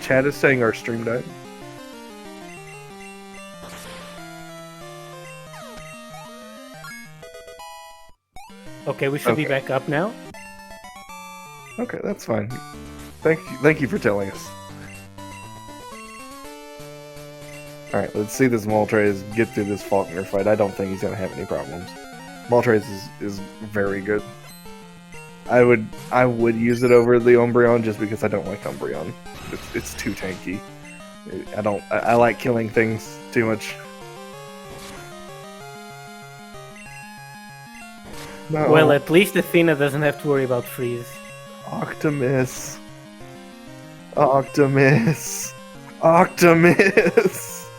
Chad is saying our stream died. Okay, we should be back up now. Okay, that's fine. Thank you for telling us. Alright, let's see this Moltres get through this Faulkner fight. I don't think he's gonna have any problems. Moltres is very good. I would use it over the Umbreon just because I don't like Umbreon. It's too tanky. I like killing things too much. No. Well, at least Athena doesn't have to worry about freeze. Optimus. Optimus. Optimus.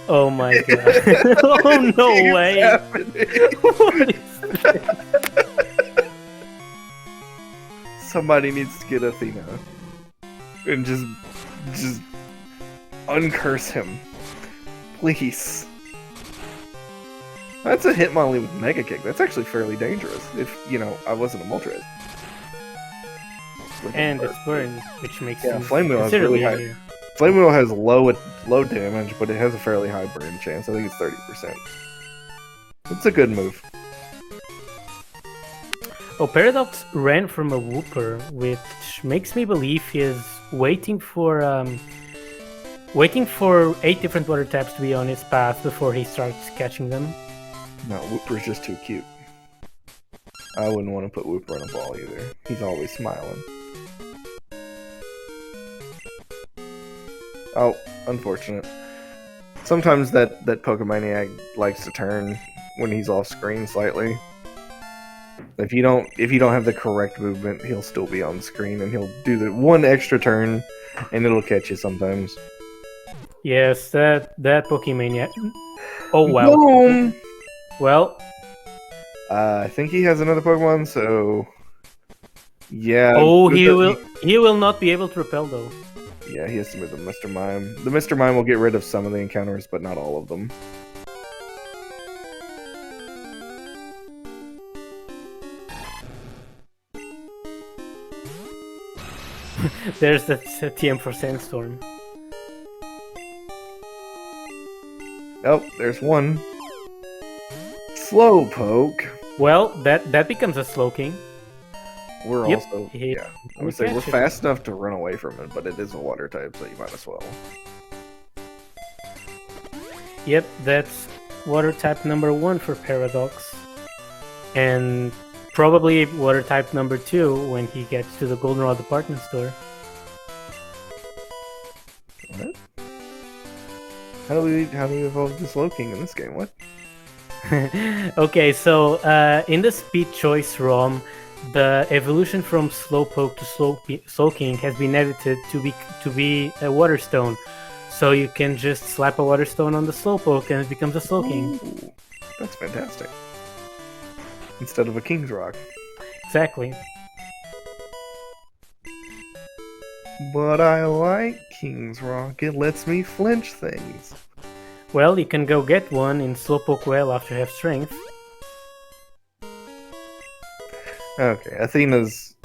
Oh my god. Oh no way. What is this? Somebody needs to get Athena. And just uncurse him. Please. That's a Hitmonlee with Mega Kick. That's actually fairly dangerous if, I wasn't a Moltres. And it's burned, which makes yeah, it Flame Wheel has really high. easier. Flame Wheel has low damage, but it has a fairly high burn chance. I think it's 30%. It's a good move. Oh, Paradox ran from a Wooper, which makes me believe he is waiting for 8 different water types to be on his path before he starts catching them. No, Wooper's just too cute. I wouldn't want to put Wooper on a ball either. He's always smiling. Oh, unfortunate. Sometimes that Pokemaniac likes to turn when he's off screen slightly. If you don't have the correct movement, he'll still be on screen and he'll do the one extra turn and it'll catch you sometimes. Yes, that Pokemaniac. Oh wow. Boom! Well, I think he has another Pokemon, so yeah. Oh, he will not be able to repel though. Yeah, he has to move the Mr. Mime. The Mr. Mime will get rid of some of the encounters, but not all of them. There's that TM for Sandstorm. Oh, there's one. Slowpoke. Well, that becomes a Slowking. We're Yep, also he- yeah. I would say we're fast enough to run away from it, but it is a water type, so you might as well. Yep, that's water type number 1 for Paradox. And probably water type number 2 when he gets to the Goldenrod department store. What? How do we evolve the Slowking in this game? What? Okay, so in the Speed Choice ROM, the evolution from Slowpoke to Slowking has been edited to be a Water Stone. So you can just slap a Water Stone on the Slowpoke and it becomes a Slowking. Ooh, that's fantastic. Instead of a King's Rock. Exactly. But I like King's Rock. It lets me flinch things. Well, you can go get one in Slowpoke Well after you have Strength. Okay, Athena's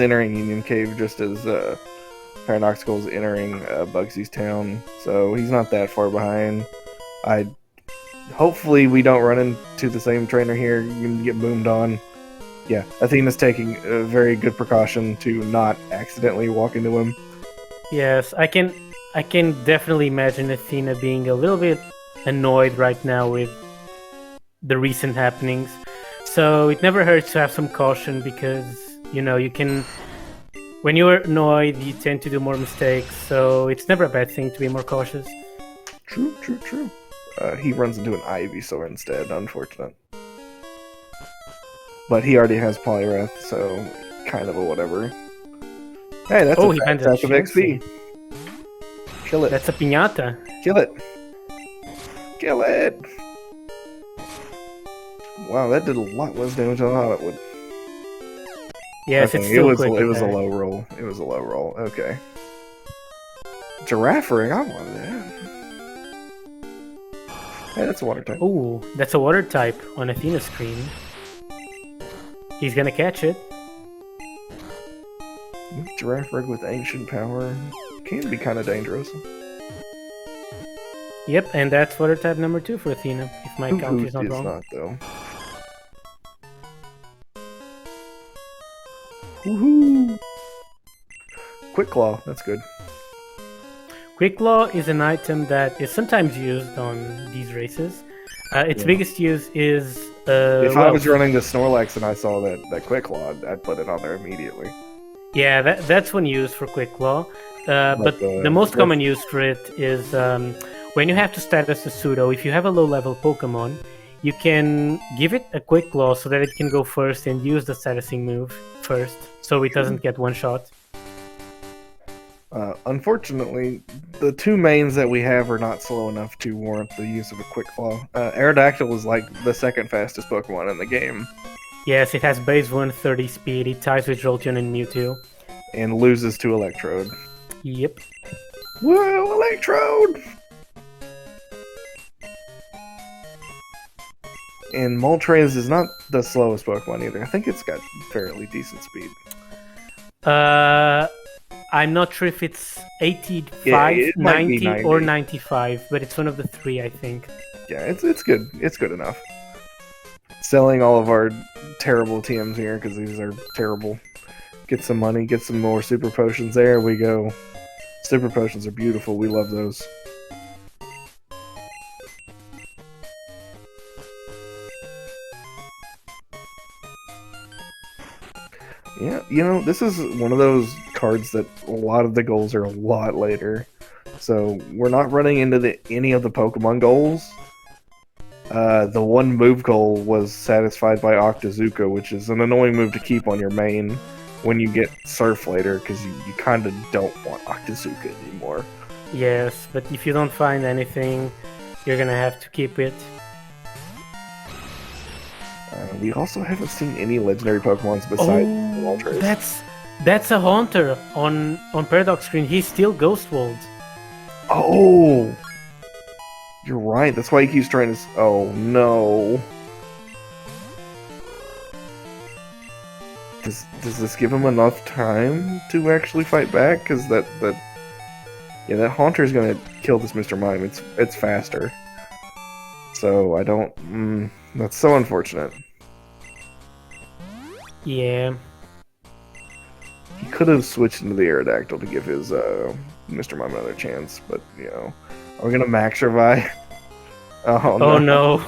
entering Union Cave just as Paradoxical is entering Bugsy's town, so he's not that far behind. Hopefully we don't run into the same trainer here. You can get boomed on. Yeah, Athena's taking a very good precaution to not accidentally walk into him. Yes, I can definitely imagine Athena being a little bit annoyed right now with the recent happenings. So it never hurts to have some caution because, you can... When you're annoyed, you tend to do more mistakes, so it's never a bad thing to be more cautious. True. He runs into an Ivysaur instead, unfortunate. But he already has Poliwrath, so kind of a whatever. Hey, that's a fat stack of XP. Kill it. That's a piñata. Kill it. Kill it. Wow, that did a lot less damage than I thought it would. Yes, okay, it's still it was quick a attack. low roll. It was a low roll. Okay. Giraffe ring. I wanted that. Hey, that's a water type. Ooh, that's a water type on Athena's screen. He's gonna catch it. Giraffe rig with ancient power can be kind of dangerous. Yep, and that's water type number 2 for Athena, if my count is not wrong. Not though. Woohoo! Quick Claw, that's good. Quick Claw is an item that is sometimes used on these races. Its biggest use is if I was running the Snorlax and I saw that Quick Claw, I'd put it on there immediately. Yeah, that's one use for Quick Claw. But the most common use for it is when you have to status a pseudo. If you have a low level Pokemon, you can give it a Quick Claw so that it can go first and use the statusing move first, so it doesn't get one shot. Unfortunately, the two mains that we have are not slow enough to warrant the use of a Quick Claw. Aerodactyl is like the second fastest Pokemon in the game. Yes, it has base 130 speed, it ties with Jolteon and Mewtwo. And loses to Electrode. Yep. Whoa, Electrode! And Moltres is not the slowest Pokemon either. I think it's got fairly decent speed. I'm not sure if it's 85, 90, or 95, but it's one of the three, I think. Yeah, it's good. It's good enough. Selling all of our terrible TMs here, because these are terrible. Get some money, get some more Super Potions. There we go. Super Potions are beautiful. We love those. Yeah, you know, this is one of those cards that a lot of the goals are a lot later. So we're not running into any of the Pokemon goals. The one move goal was satisfied by Octazooka, which is an annoying move to keep on your main when you get Surf later, because you kind of don't want Octazooka anymore. Yes, but if you don't find anything, you're gonna have to keep it. We also haven't seen any legendary Pokemons besides Moltres. That's a Haunter on Paradox screen. He's still Ghostwalled. Oh! You're right, that's why he keeps trying to... Oh, no. Does this give him enough time to actually fight back? Because that Haunter's gonna kill this Mr. Mime. It's faster. So, I don't... that's so unfortunate. Yeah. He could have switched into the Aerodactyl to give his Mr. Mime another chance, but, you know... Are we gonna Max Revive? Oh no.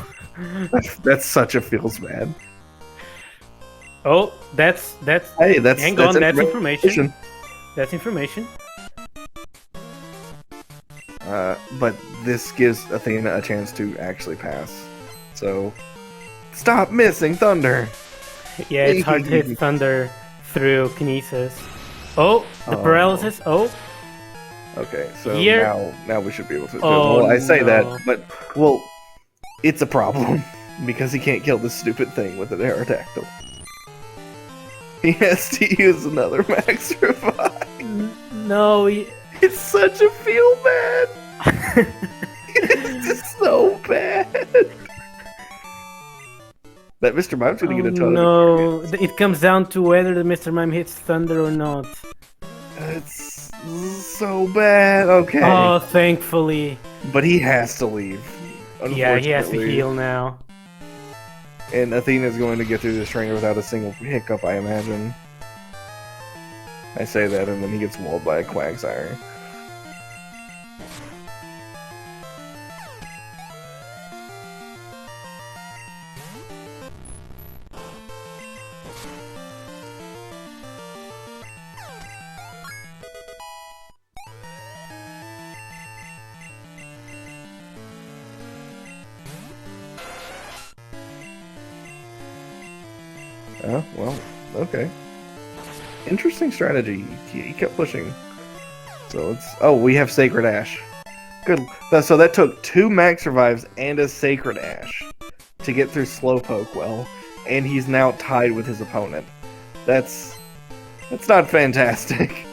That's such a feels bad. Oh, that's Hey, that's hang on, that's information. That's information. But this gives Athena a chance to actually pass. So stop missing Thunder. Yeah, it's hard to hit Thunder through Kinesis. Oh, the paralysis. Oh. Okay, so here... now we should be able to. Oh, well, I say no. that, but it's a problem because he can't kill this stupid thing with an Aerodactyl. He has to use another Max Revive. No, it's such a feel bad. It's just so bad. That Mr. Mime's gonna get a ton. No, it comes down to whether the Mr. Mime hits Thunder or not. It's so bad. Okay. Oh, thankfully. But he has to leave. Yeah, he has to heal now. And Athena's going to get through this trainer without a single hiccup, I imagine. I say that, and then he gets walled by a Quagsire. Oh, well, okay. Interesting strategy. He kept pushing. So it's... Oh, we have Sacred Ash. Good. So that took 2 Max Revives and a Sacred Ash to get through Slowpoke well, and he's now tied with his opponent. That's not fantastic.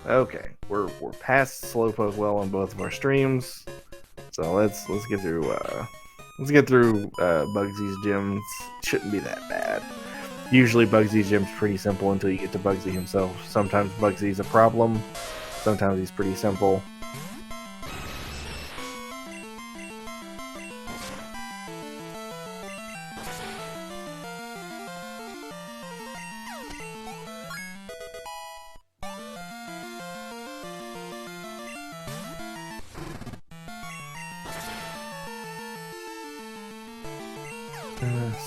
Okay, we're past Slowpoke well on both of our streams, so let's get through Bugsy's gyms. Shouldn't be that bad. Usually Bugsy's gym's pretty simple until you get to Bugsy himself. Sometimes Bugsy's a problem, sometimes he's pretty simple.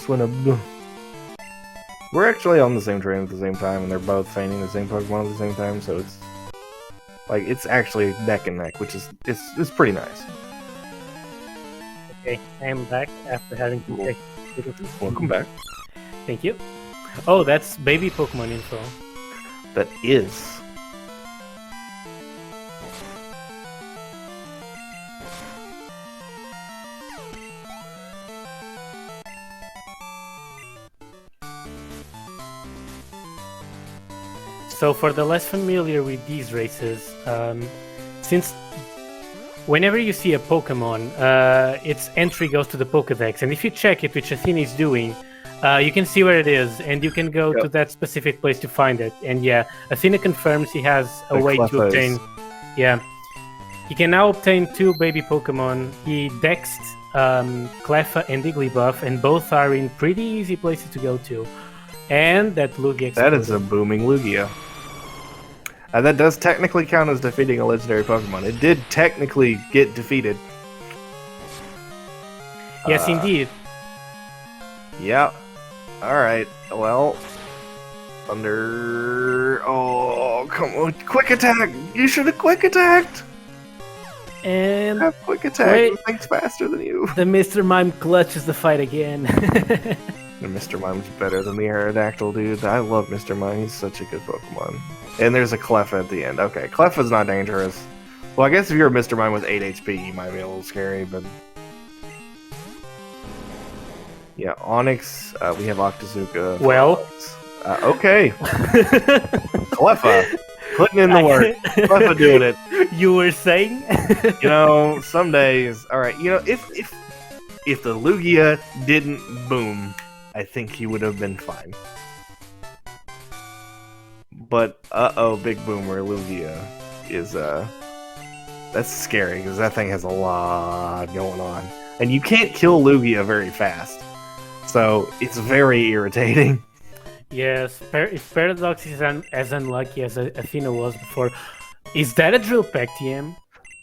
Swinub. We're actually on the same train at the same time, and they're both feigning the same Pokemon at the same time, so it's like it's actually neck and neck, which is it's pretty nice. Okay, I am back after having to check. Welcome back. Thank you. Oh, that's baby Pokemon info. That is. So for the less familiar with these races, since whenever you see a Pokemon, its entry goes to the Pokedex, and if you check it, which Athena is doing, you can see where it is, and you can go to that specific place to find it. And yeah, Athena confirms he has a way to obtain. Yeah, he can now obtain 2 baby Pokemon. He dexed Cleffa and Igglybuff, and both are in pretty easy places to go to. And that Lugia. That is a booming Lugia. That does technically count as defeating a legendary Pokemon. It did technically get defeated. Yes, indeed. Yeah. Alright, well... Thunder... Oh, come on. Quick attack! You should have quick attacked! And... Have quick attack. Things faster than you. The Mr. Mime clutches the fight again. The Mr. Mime's better than the Aerodactyl, dude. I love Mr. Mime. He's such a good Pokemon. And there's a Cleffa at the end. Okay, Cleffa's not dangerous. Well, I guess if you're a Mr. Mime with 8 HP, he might be a little scary, but... Yeah, Onyx, we have Octazooka. Well... okay. Cleffa, putting in the work. Cleffa doing it. You were saying? You know, some days... Alright, you know, if the Lugia didn't boom, I think he would have been fine. But, Big Boomer Lugia is, that's scary, because that thing has a lot going on. And you can't kill Lugia very fast. So, it's very irritating. Yes, if Paradox is as unlucky as Athena was before, is that a Drill Peck, TM?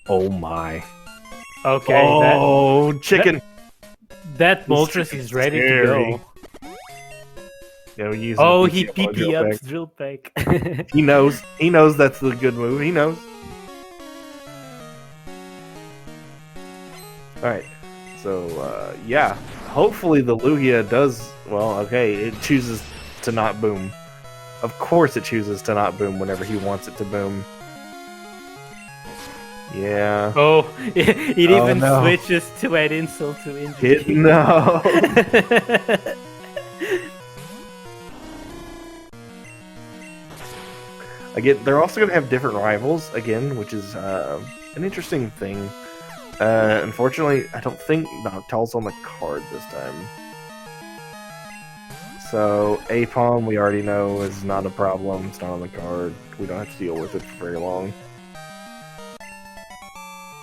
Oh my. Okay. Oh, chicken! That Moltres is ready to go. Yeah, he PP ups Drill Peck. He knows that's the good move. He knows. Alright. So, yeah. Hopefully the Lugia does... Well, okay, it chooses to not boom. Of course it chooses to not boom whenever he wants it to boom. Yeah. Oh, it even switches to add insult to injury. No! Again, they're also going to have different rivals, again, which is an interesting thing. Unfortunately, I don't think Noctowl's on the card this time. So, Apom, we already know, is not a problem. It's not on the card. We don't have to deal with it for very long.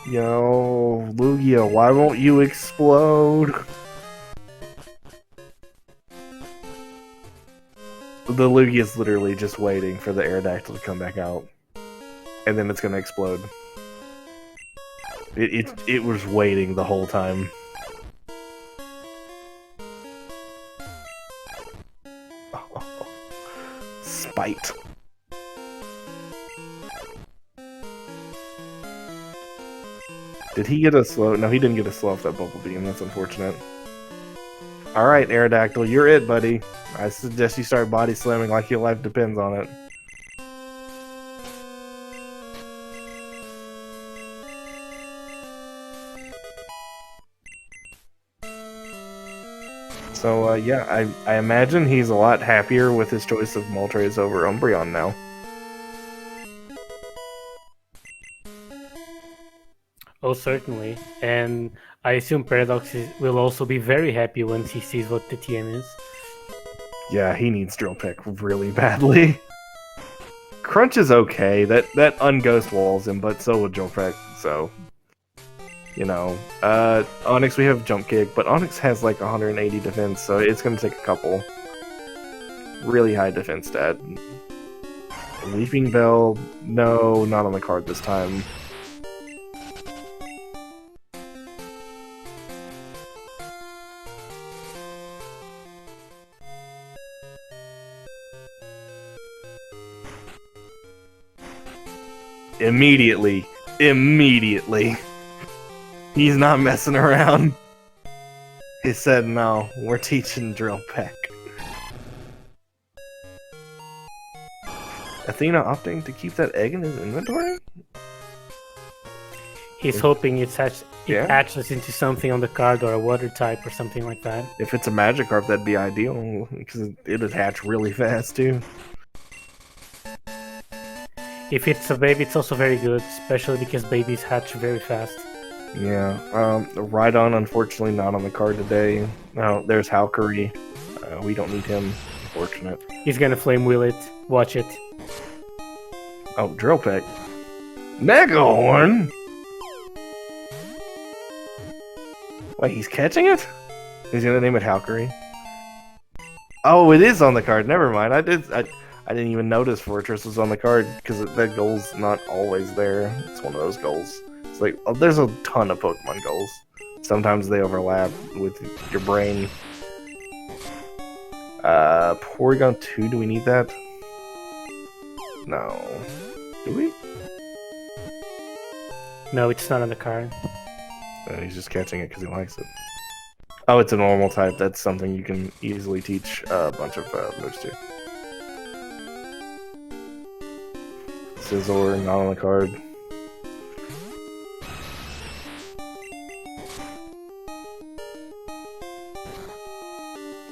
Yo, Lugia, why won't you explode? The Lugia's literally just waiting for the Aerodactyl to come back out. And then it's gonna explode. It was waiting the whole time. Spite. Did he get a slow? No, he didn't get a slow off that Bubble Beam. That's unfortunate. Alright, Aerodactyl, you're it, buddy. I suggest you start body slamming like your life depends on it. So, yeah, I imagine he's a lot happier with his choice of Moltres over Umbreon now. Oh, certainly. And I assume will also be very happy once he sees what the TM is. Yeah, he needs Drill Peck really badly. Crunch is okay. That unghost walls him, but so will Drill Peck. So, you know, Onyx we have Jump Kick, but Onyx has like 180 defense, so it's gonna take a couple really high defense stat. Leaping Bell, no, not on the card this time. Immediately. He's not messing around. He said, no, we're teaching Drill Peck. Athena opting to keep that egg in his inventory? He's hoping it hatches into something on the card or a water type or something like that. If it's a Magikarp, that'd be ideal, because it'd hatch really fast, too. If it's a baby, it's also very good, especially because babies hatch very fast. Yeah, Rhydon, unfortunately, not on the card today. No, there's Halkari. We don't need him. Unfortunate. He's gonna Flame Wheel it. Watch it. Oh, Drill Peck. Megahorn? Wait, he's catching it? He's gonna name it Halkari? Oh, it is on the card. Never mind. I didn't even notice Fortress was on the card because that goal's not always there. It's one of those goals. It's like, oh, there's a ton of Pokemon goals. Sometimes they overlap with your brain. Porygon 2, do we need that? No. Do we? No, it's not on the card. He's just catching it because he likes it. Oh, it's a normal type. That's something you can easily teach a bunch of moves to. Scizor, not on the card.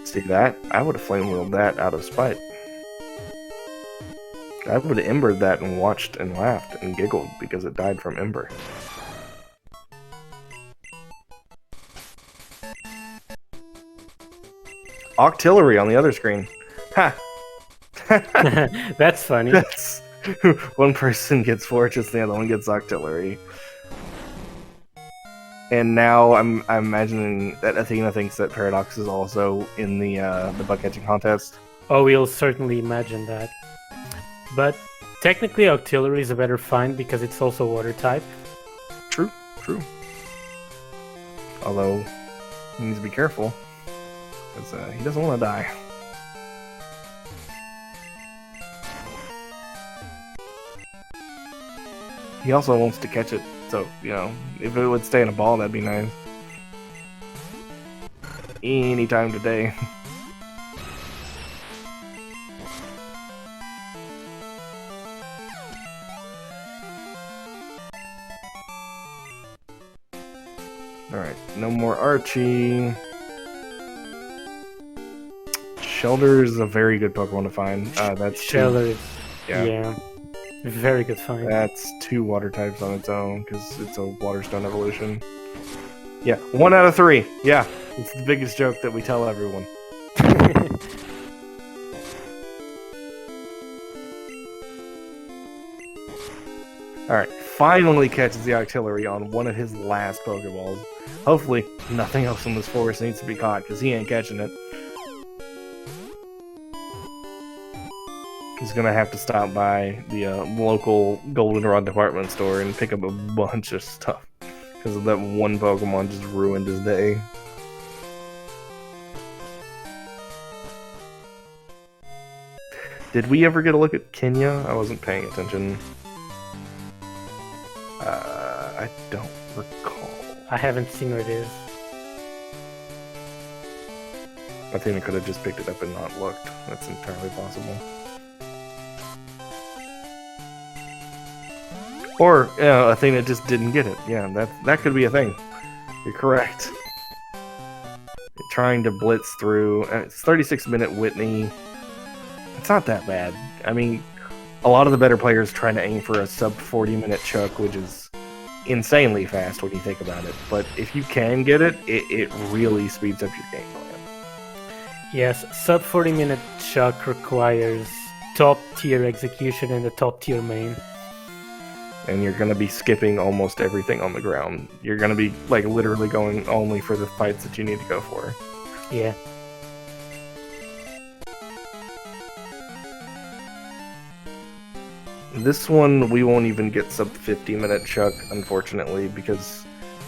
See that? I would have Flame Wheeled that out of spite. I would have Embered that and watched and laughed and giggled because it died from Ember. Octillery on the other screen. Ha! That's funny. That's one person gets Fortress, the other one gets Octillery. And now I'm imagining that Athena thinks that Paradox is also in the bug catching contest. Oh, we'll certainly imagine that. But technically Octillery is a better find because it's also water type. True. Although, he needs to be careful. Because he doesn't want to die. He also wants to catch it, so, you know, if it would stay in a ball, that'd be nice. Anytime today. Alright, no more Archie. Shelter is a very good Pokemon to find. That's Shelter. Yeah. Very good find. That's 2 water types on its own, because it's a Water Stone evolution. Yeah, 1 out of 3. Yeah, it's the biggest joke that we tell everyone. Alright, finally catches the Octillery on one of his last Pokeballs. Hopefully, nothing else in this forest needs to be caught, because he ain't catching it. He's gonna have to stop by the local Goldenrod department store and pick up a bunch of stuff. Because of that one Pokemon just ruined his day. Did we ever get a look at Kenya? I wasn't paying attention. I don't recall. I haven't seen where it is. I think I could have just picked it up and not looked. That's entirely possible. Or, yeah, Athena just didn't get it. Yeah, that could be a thing. You're correct. You're trying to blitz through. It's 36-minute Whitney. It's not that bad. I mean, a lot of the better players trying to aim for a sub 40-minute Chuck, which is insanely fast when you think about it. But if you can get it, it really speeds up your game plan. Yes, sub 40-minute chuck requires top tier execution and a top tier main. And you're going to be skipping almost everything on the ground. You're going to be like literally going only for the fights that you need to go for. Yeah. This one, we won't even get sub 50-minute chuck, unfortunately, because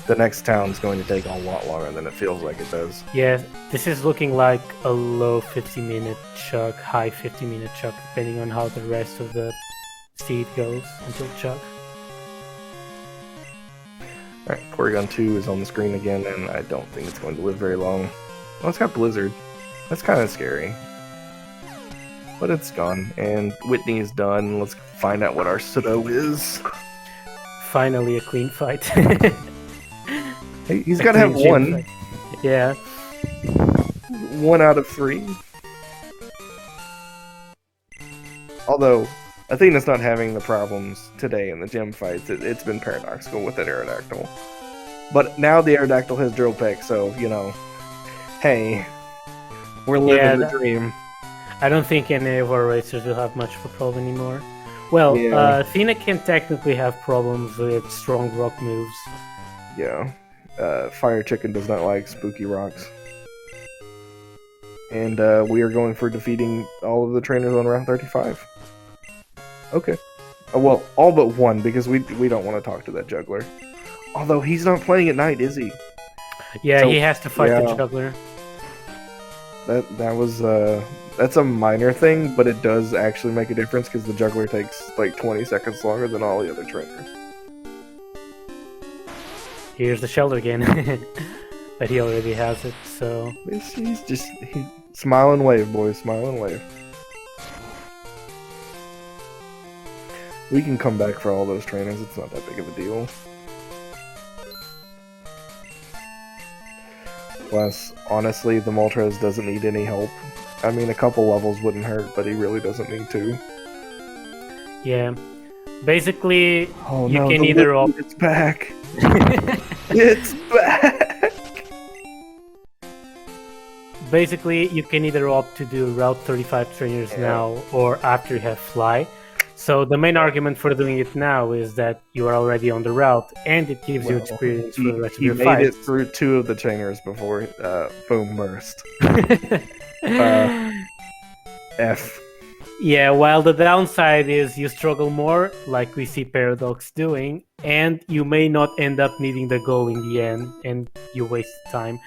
the next town's going to take a lot longer than it feels like it does. Yeah, this is looking like a low 50-minute chuck, high 50-minute chuck, depending on how the rest of the seed goes until chuck. Alright, Porygon 2 is on the screen again, and I don't think it's going to live very long. Oh, it's got Blizzard. That's kind of scary. But it's gone, and Whitney is done. Let's find out what our pseudo is. Finally a clean fight. Hey, he's got to have one. Fight. Yeah. 1 out of 3. Although, Athena's not having the problems today in the gym fights. It's been Paradoxical with that Aerodactyl. But now the Aerodactyl has Drill Peck, so, you know, hey, we're living the dream. I don't think any of our racers will have much of a problem anymore. Well, Athena can technically have problems with strong rock moves. Yeah. Fire Chicken does not like spooky rocks. And we are going for defeating all of the trainers on round 35. Okay. Well, all but one, because we don't want to talk to that juggler. Although he's not playing at night, is he? Yeah, so, he has to fight the juggler. That was that's a minor thing, but it does actually make a difference because the juggler takes like 20 seconds longer than all the other trainers. Here's the shelter again. But he already has it, so... He's just... Smile and wave, boys. Smile and wave. We can come back for all those trainers. It's not that big of a deal. Plus, honestly, the Moltres doesn't need any help. I mean, a couple levels wouldn't hurt, but he really doesn't need to. Yeah. Basically, you can either opt... It's back! It's back! Basically, you can either opt to do Route 35 trainers now, or after you have Fly. So the main argument for doing it now is that you are already on the route, and it gives you experience for the rest of your fights. He made it through 2 of the trainers before boom burst. F. Yeah, while the downside is you struggle more, like we see Paradox doing, and you may not end up needing the goal in the end, and you waste time.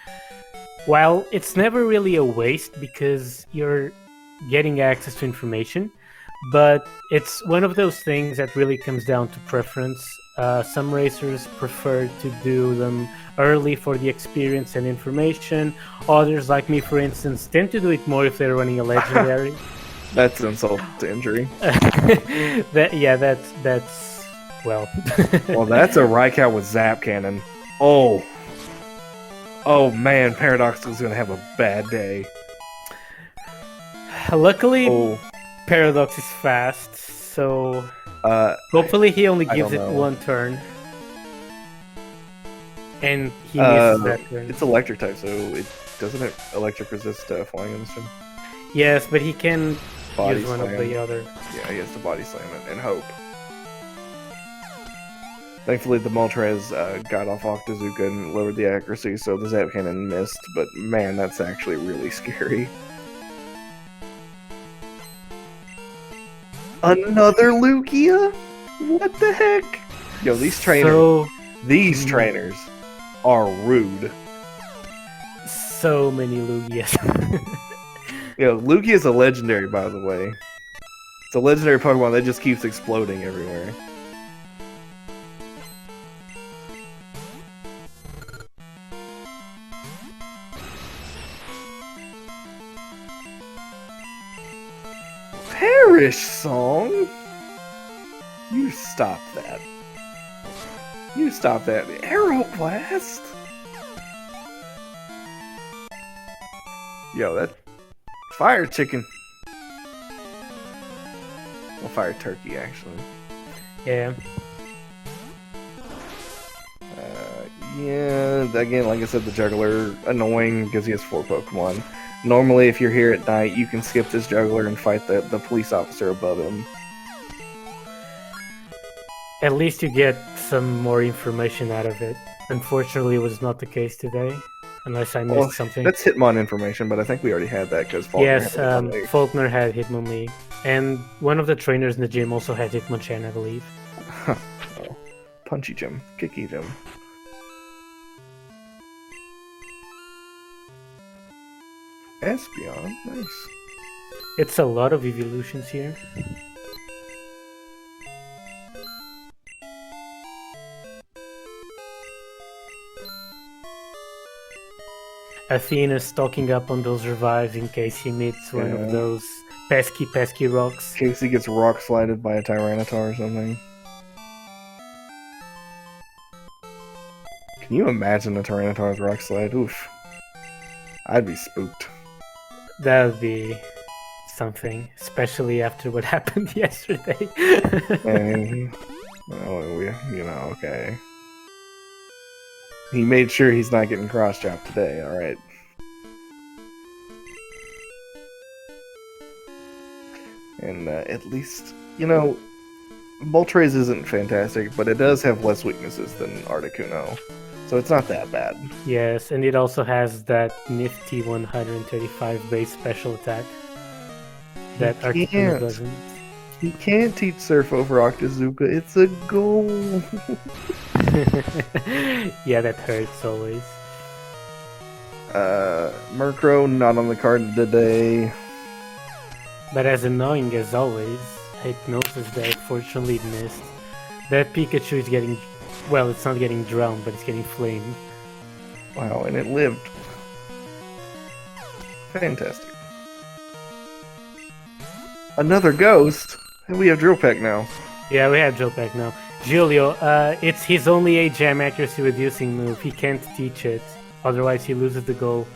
While it's never really a waste because you're getting access to information, but it's one of those things that really comes down to preference. Some racers prefer to do them early for the experience and information. Others, like me for instance, tend to do it more if they're running a legendary. That's insult to injury. That's well. Well, that's a Raikou with Zap Cannon. Oh man, Paradoxical's gonna have a bad day. Luckily, Paradox is fast, so hopefully he only gives it 1 turn. And he misses that turn. It's electric type, so doesn't it electric resist flying in this turn? Yes, but he can body use one slam. of the other. Yeah, he has to body slam it and hope. Thankfully, the Moltres got off Octazooka and lowered the accuracy, so the Zap Cannon missed, but man, that's actually really scary. Another Lugia? What the heck? Yo, these trainers, trainers are rude. So many Lugias. Yo, Lugia is a legendary, by the way. It's a legendary Pokemon that just keeps exploding everywhere. Perish song? You stop that. You stop that. Aeroblast? Yo, that... Fire Chicken. Well, Fire Turkey, actually. Yeah. Yeah, again, like I said, the juggler, annoying because he has 4 Pokemon. Normally, if you're here at night, you can skip this juggler and fight the police officer above him. At least you get some more information out of it. Unfortunately, it was not the case today, unless I missed something. That's Hitmon information, but I think we already had that because Yes, Faulkner had Hitmonlee, and one of the trainers in the gym also had Hitmonchan, I believe. Oh, punchy gym, kicky gym. Espeon, nice. It's a lot of evolutions here. Athena stocking up on those revives in case he meets one of those pesky rocks. In case he gets rock slided by a Tyranitar or something. Can you imagine a Tyranitar's rock slide? Oof. I'd be spooked. That would be something, especially after what happened yesterday. And, well, you know, okay. He made sure he's not getting cross-chopped today, alright. And at least, you know, Moltres isn't fantastic, but it does have less weaknesses than Articuno. So it's not that bad. Yes, and it also has that nifty 135 base special attack that Articuno doesn't. You can't teach Surf over Octazooka, it's a goal! Yeah, that hurts always. Murkrow not on the card today. But as annoying as always, Hypnosis that fortunately missed. That Pikachu is getting... well, it's not getting drowned, but it's getting flamed. Wow, and it lived. Fantastic. Another ghost? And we have Drill Peck now. Yeah, we have Drill Peck now. Giulio, it's his only A-Jam accuracy reducing move. He can't teach it, otherwise he loses the goal.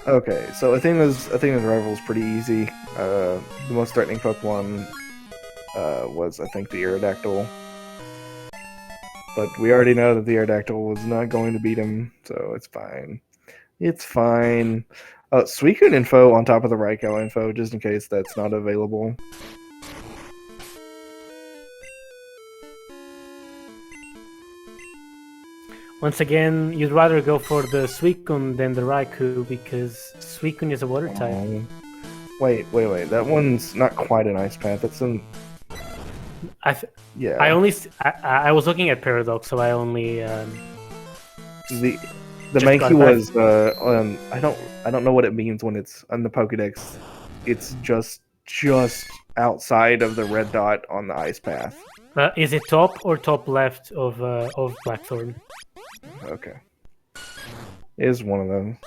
Okay, so Athena's rival is pretty easy. The most threatening Pokemon was, I think, the Aerodactyl. But we already know that the Aerodactyl was not going to beat him, so it's fine. It's fine. Suicune info on top of the Raikou info, just in case that's not available. Once again, you'd rather go for the Suicune than the Raikou, because Suicune is a water type. Wait. That one's not quite an Ice Path. That's an... yeah. I was looking at Paradox, so I only... The Mankey was... I don't know what it means when it's on the Pokedex. It's just outside of the red dot on the Ice Path. Is it top or top left of Blackthorn? Okay. It is one of them.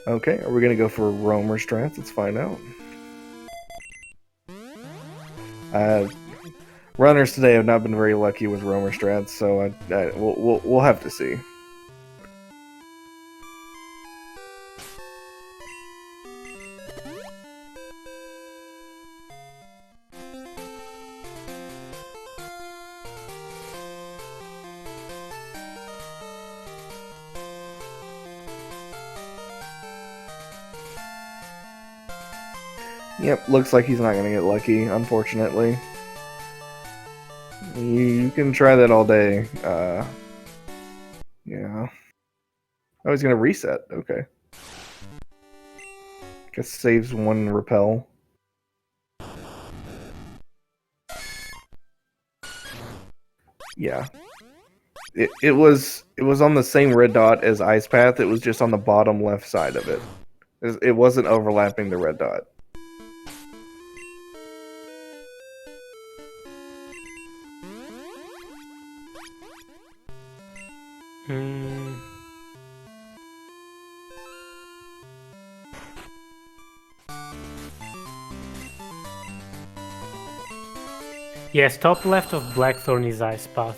Okay, are we gonna go for Roamer strats? Let's find out. Runners today have not been very lucky with Roamer strats, so we'll have to see. Yep, looks like he's not going to get lucky, unfortunately. You can try that all day. Yeah. Oh, he's going to reset. Okay. Guess saves one repel. Yeah. It was on the same red dot as Ice Path. It was just on the bottom left side of it. It wasn't overlapping the red dot. Yes, top left of Blackthorn is Ice Path.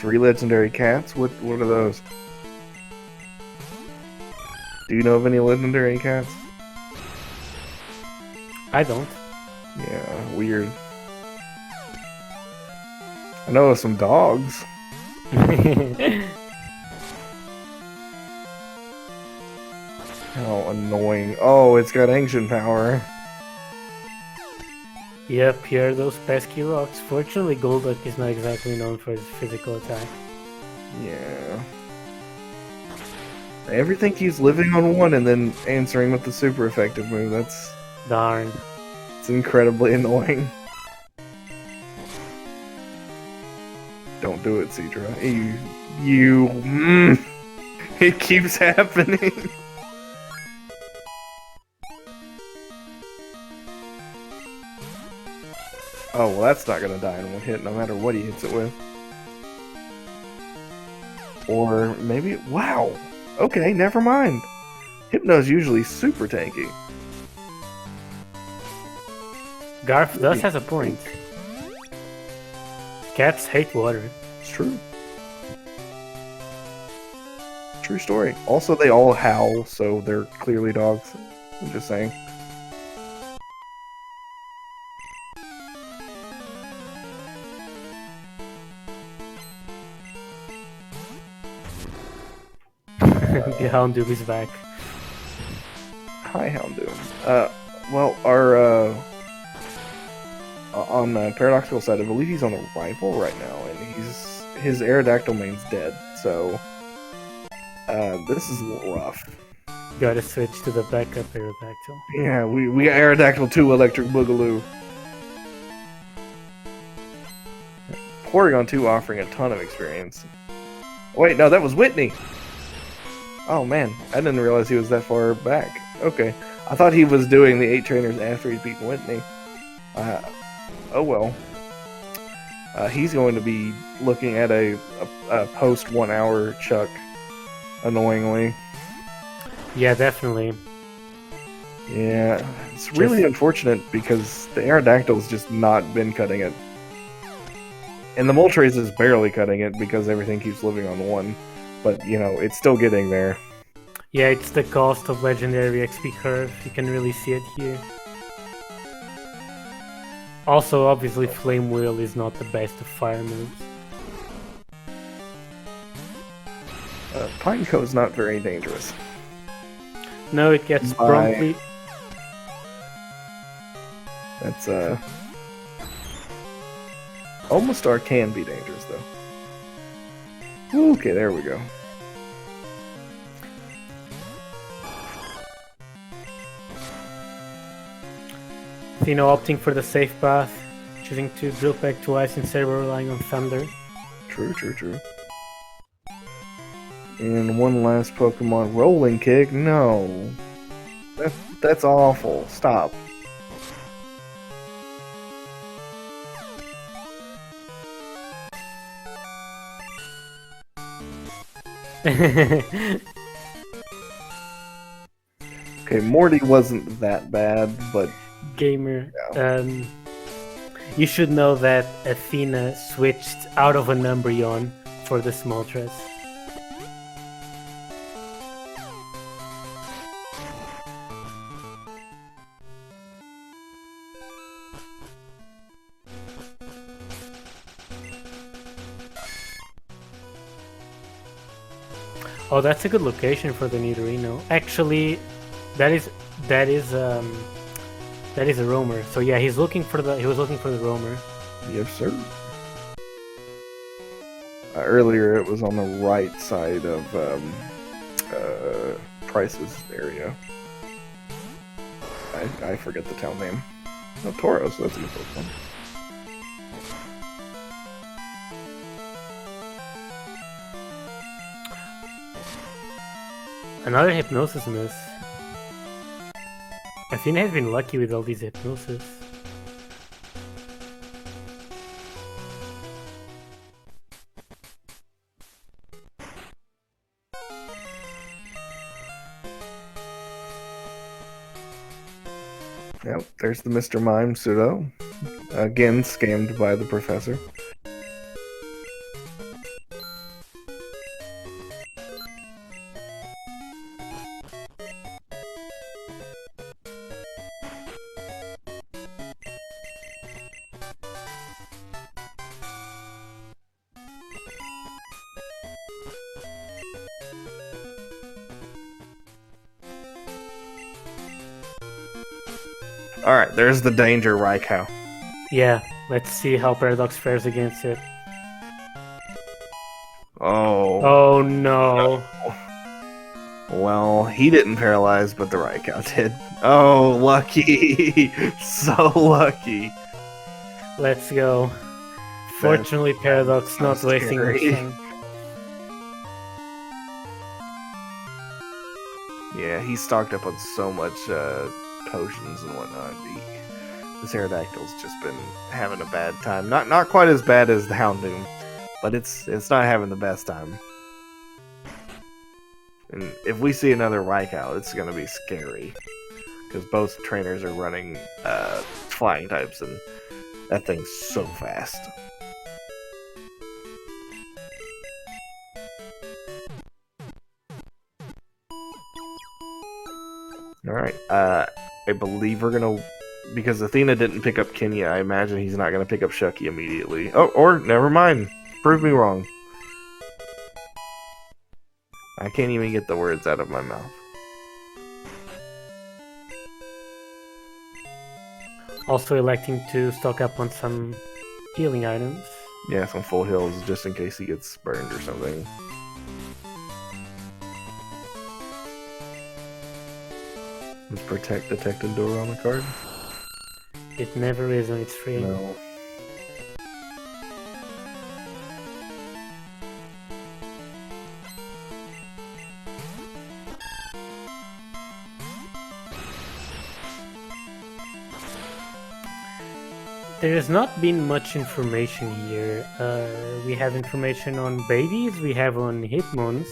3 legendary cats? What are those? Do you know of any legendary cats? I don't. Yeah, weird. I know of some dogs. How annoying. Oh, it's got ancient power. Yep, here are those pesky rocks. Fortunately, Golduck is not exactly known for his physical attack. Yeah. Everything keeps living on one and then answering with the super effective move. That's... Darn. It's incredibly annoying. Don't do it, Cedra. It keeps happening. Oh, well, that's not gonna die in one hit, no matter what he hits it with. Or maybe... Wow! Okay, never mind. Hypno's usually super tanky. Garth does has a point. Cats hate water. It's true. True story. Also, they all howl, so they're clearly dogs. I'm just saying. The Houndoom is back. Hi, Houndoom. Well, our, on the Paradoxical side, I believe he's on the rival right now, and his Aerodactyl main's dead, so, this is a little rough. Gotta switch to the backup Aerodactyl. Yeah, we got Aerodactyl 2 Electric Boogaloo. Porygon 2 offering a ton of experience. Wait, no, that was Whitney! Oh man, I didn't realize he was that far back. Okay, I thought he was doing the 8 trainers after he'd beaten Whitney. Oh well. He's going to be looking at a post 1 hour Chuck, annoyingly. Yeah, definitely. Yeah, it's really unfortunate because the Aerodactyl's just not been cutting it. And the Moltres is barely cutting it because everything keeps living on 1. But, you know, it's still getting there. Yeah, it's the cost of Legendary XP curve. You can really see it here. Also, obviously, Flame Wheel is not the best of fire moves. Pineco is not very dangerous. No, it gets promptly... That's, Almost can be dangerous, though. Okay, there we go. Athena opting for the safe path, choosing to drill back twice instead of relying on Thunder. True. And one last Pokemon, Rolling Kick. No, that's awful. Stop. Okay, Morty wasn't that bad, but... Gamer, yeah. You should know that Athena switched out of a Umbreon for the Smoltres. Oh, that's a good location for the Nidorino. Actually, that is a roamer. So yeah, he was looking for the roamer. Yes, sir. Earlier, it was on the right side of Price's area. I forget the town name. No, Tauros. That's a good Pokemon. Another Hypnosis miss. Athena has been lucky with all these Hypnosis. Yep, there's the Mr. Mime pseudo. Again, scammed by the professor. Alright, there's the danger Raikou. Yeah, let's see how Paradox fares against it. Oh. Oh no. Well, he didn't paralyze, but the Raikou did. Oh, lucky! So lucky. Let's go. Fortunately, Paradox not wasting her sun. Yeah, he's stocked up on so much potions and whatnot. This Aerodactyl's just been having a bad time. Not quite as bad as the Houndoom, but it's not having the best time. And if we see another Raikou, it's going to be scary. Because both trainers are running flying types, and that thing's so fast. Alright, I believe we're going to... Because Athena didn't pick up Kenya, I imagine he's not going to pick up Shucky immediately. Oh, or never mind. Prove me wrong. I can't even get the words out of my mouth. Also electing to stock up on some healing items. Yeah, some full heals just in case he gets burned or something. Let's protect, detect, and door on the card. It never is when it's free. No. There has not been much information here. We have information on babies, we have on Hitmons,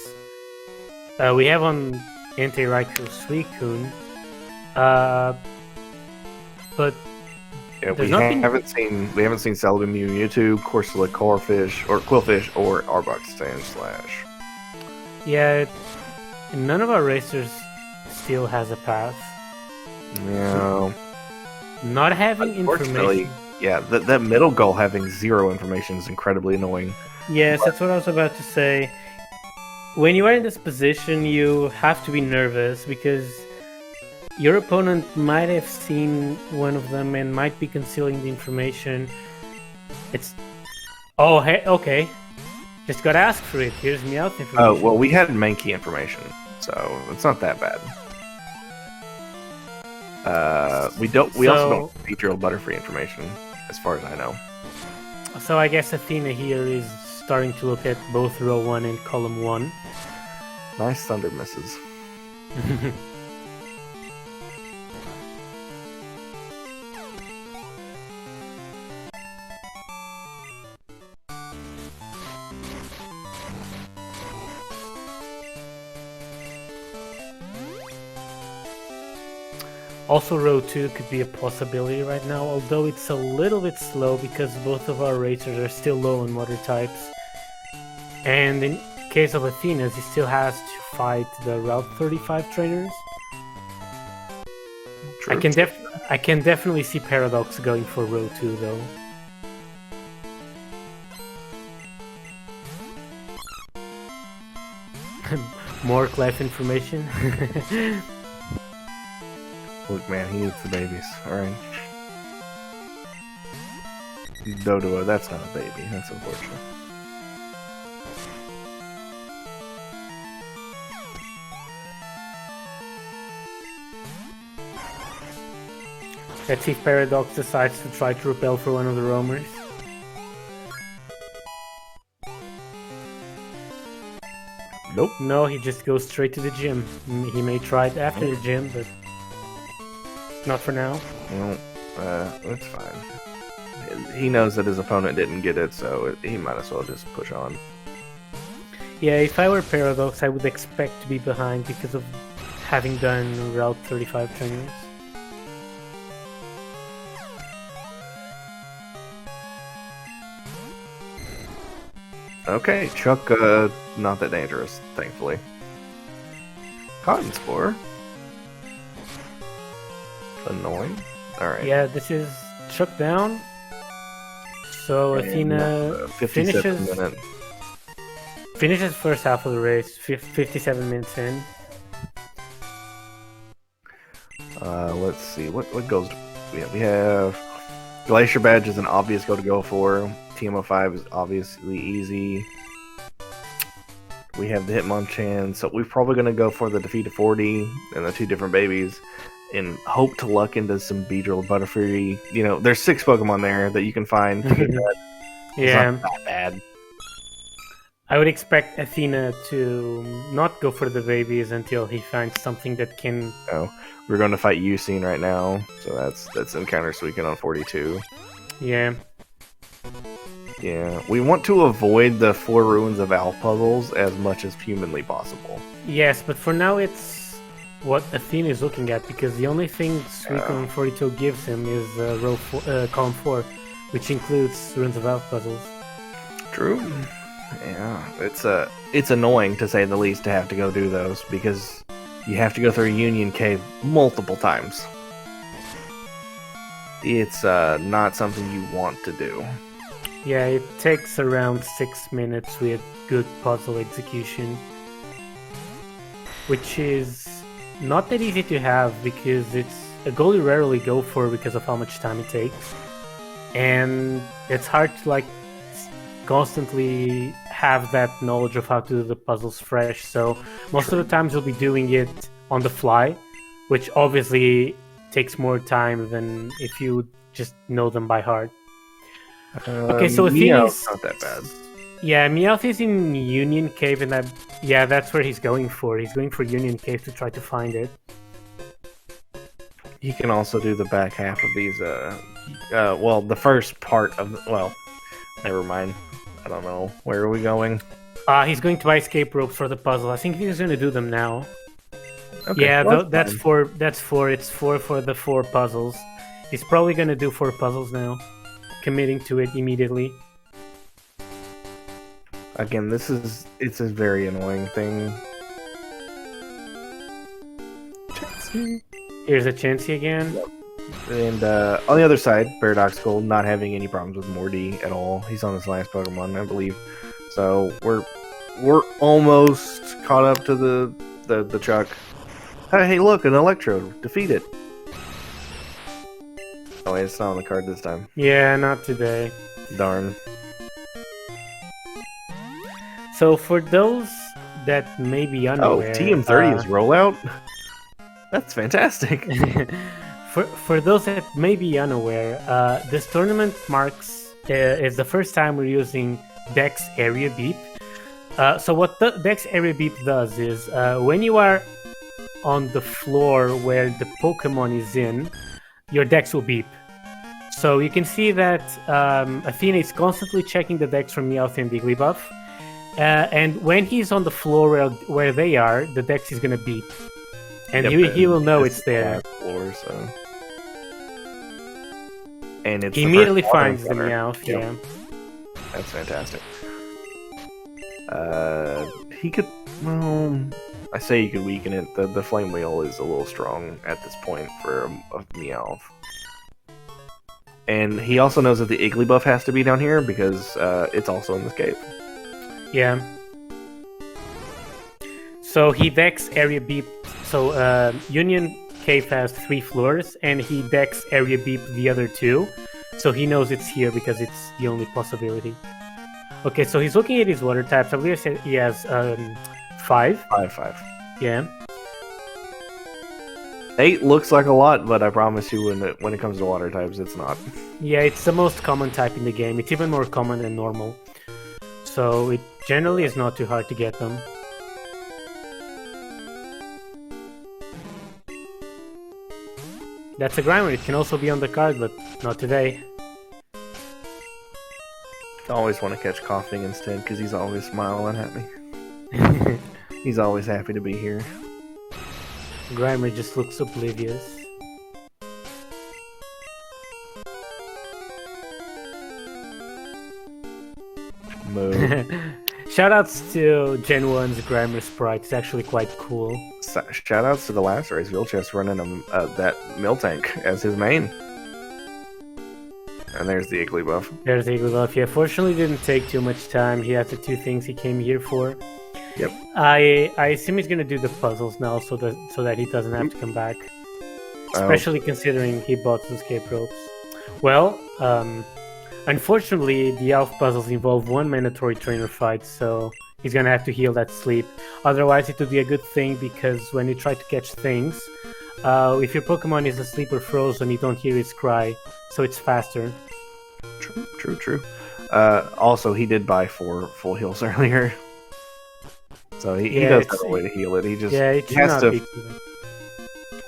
we have on Anti-Raikou Suicune, but yeah, we haven't seen Celebi, Mew, Mewtwo, Corsola, Corfish, or Quillfish, or Arbok Slash. Yeah, none of our racers still has a path. Yeah. Not having information. Yeah, that middle goal having zero information is incredibly annoying. Yes, that's what I was about to say. When you are in this position, you have to be nervous because your opponent might have seen one of them and might be concealing the information. It's... Oh, hey, okay. Just gotta ask for it. Here's Meowth information. Oh, well, we had Mankey information, so it's not that bad. We also don't have Drill Butterfree information, as far as I know. So I guess Athena here is starting to look at both row 1 and column 1. Nice thunder misses. Also, row 2 could be a possibility right now, although it's a little bit slow because both of our racers are still low on water types. And in case of Athena's, he still has to fight the Route 35 trainers. True. I can definitely see Paradox going for row 2 though. More Clef information. Look, man, he eats the babies. Alright. Doduo, that's not a baby. That's unfortunate. Let's see if Paradox decides to try to repel for one of the roamers. Nope. No, he just goes straight to the gym. He may try it after the gym, but not for now. Well, that's fine. He knows that his opponent didn't get it, so he might as well just push on. Yeah, if I were Paradox, I would expect to be behind because of having done Route 35 trainers. Okay, Chuck, not that dangerous, thankfully. Cotton Spore. Annoying. Alright. Yeah, this is Chuck down. So And, Athena 57 finishes first half of the race, 57 minutes in. Let's see, what goes we have Glacier Badge is an obvious go to go for. TMO5 is obviously easy. We have the Hitmonchan, so we're probably going to go for the Defeat of 40 and the 2 different babies and hope to luck into some Beedrill, Butterfree. You know, there's 6 Pokemon there that you can find to get that. Yeah. It's not that bad. I would expect Athena to not go for the babies until he finds something that can... Oh, we're going to fight Ucine right now, so that's Encounter Suicune on 42. Yeah. Yeah, we want to avoid the 4 Ruins of Al puzzles as much as humanly possible. Yes, but for now it's what Athena is looking at, because the only thing Suicune 42 gives him is column 4, which includes Ruins of Al puzzles. True. Yeah, it's annoying to say the least to have to go do those, because you have to go through Union Cave multiple times. It's not something you want to do. Yeah, it takes around 6 minutes with good puzzle execution, which is not that easy to have because it's a goal you rarely go for because of how much time it takes, and it's hard to like constantly have that knowledge of how to do the puzzles fresh. So most of the times you'll be doing it on the fly, which obviously takes more time than if you just know them by heart. Okay, so Athena's not that bad. Yeah, Meowth is in Union Cave, and that's where he's going for. He's going for Union Cave to try to find it. He can also do the back half of these. Well, the first part of. Well, never mind. I don't know. Where are we going? He's going to buy escape ropes for the puzzle. I think he's going to do them now. Okay, yeah, well, that's four. It's four for the 4 puzzles. He's probably going to do 4 puzzles now, committing to it immediately. Again, it's a very annoying thing. Chansey. Here's a Chansey again. Yep. And on the other side, Paradoxical not having any problems with Morty at all. He's on his last Pokemon, I believe. So we're almost caught up to the Chuck. Hey, look, an Electrode. Defeat it. Oh wait, it's not on the card this time. Yeah, not today. Darn. So for those that may be unaware... Oh, TM30 is rollout? That's fantastic. For those that may be unaware, this tournament marks is the first time we're using Dex Area Beep. So what the Dex Area Beep does is, when you are on the floor where the Pokemon is in, your Dex will beep. So you can see that Athena is constantly checking the Dex from Meowth and Igglybuff. And when he's on the floor where they are, the Dex is going to beep. And he will know it's there. Floor, so. And it's he immediately finds the Meowth, yep. Yeah. That's fantastic. He could... Well, I say you could weaken it. The Flame Wheel is a little strong at this point for a Meowth. And he also knows that the Igglybuff has to be down here because it's also in this cave. Yeah. So he Dex Area Beep. So Union Cave has 3 floors, and he Dex Area Beep the other 2. So he knows it's here because it's the only possibility. Okay, so he's looking at his water types. I believe he has 5. 5. Yeah. 8 looks like a lot, but I promise you when it comes to water types, it's not. Yeah, it's the most common type in the game. It's even more common than normal. So it generally is not too hard to get them. That's a Grimer. It can also be on the card, but not today. I always want to catch Coughing instead, because he's always smiling at me. He's always happy to be here. Grimer just looks oblivious. Moo. Shoutouts to Gen 1's Grimer sprite. It's actually quite cool. Shoutouts to the last race. Wheelchest running that Miltank as his main. And there's the Igglybuff. There's the Igglybuff. Yeah, fortunately didn't take too much time. He has the 2 things he came here for. Yep. I assume he's gonna do the puzzles now so that he doesn't have to come back. especially considering he bought the escape ropes. Well, unfortunately, the elf puzzles involve one mandatory trainer fight, so he's gonna have to heal that sleep. Otherwise, it would be a good thing, because when you try to catch things, if your Pokemon is asleep or frozen, you don't hear its cry, so it's faster. True. Also, he did buy 4 full heals earlier, so he does have a way to heal it. He just it should has not to. be too bad.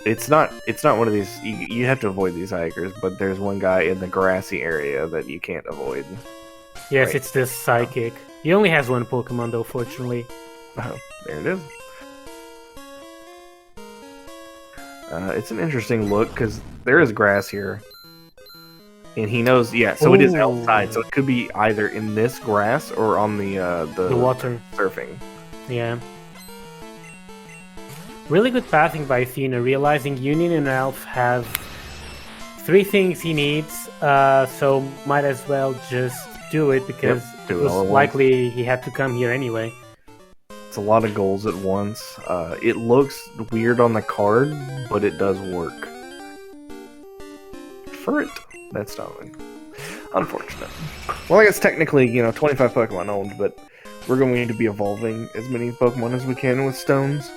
It's not one of these. You have to avoid these hikers, but there's one guy in the grassy area that you can't avoid. Yes, Right. it's this psychic. He only has one Pokemon though, fortunately. Oh, there it is. It's an interesting look because there is grass here, and he knows. Yeah, so it is outside, so it could be either in this grass or on the water surfing. Yeah. Really good pathing by Athena, realizing Union and Elf have 3 things he needs, so might as well just do it, because it was likely he had to come here anyway. It's a lot of goals at once. It looks weird on the card, but it does work. For it, that's not unfortunate. Well, I guess technically, 25 Pokemon owned, but we're going to be evolving as many Pokemon as we can with stones.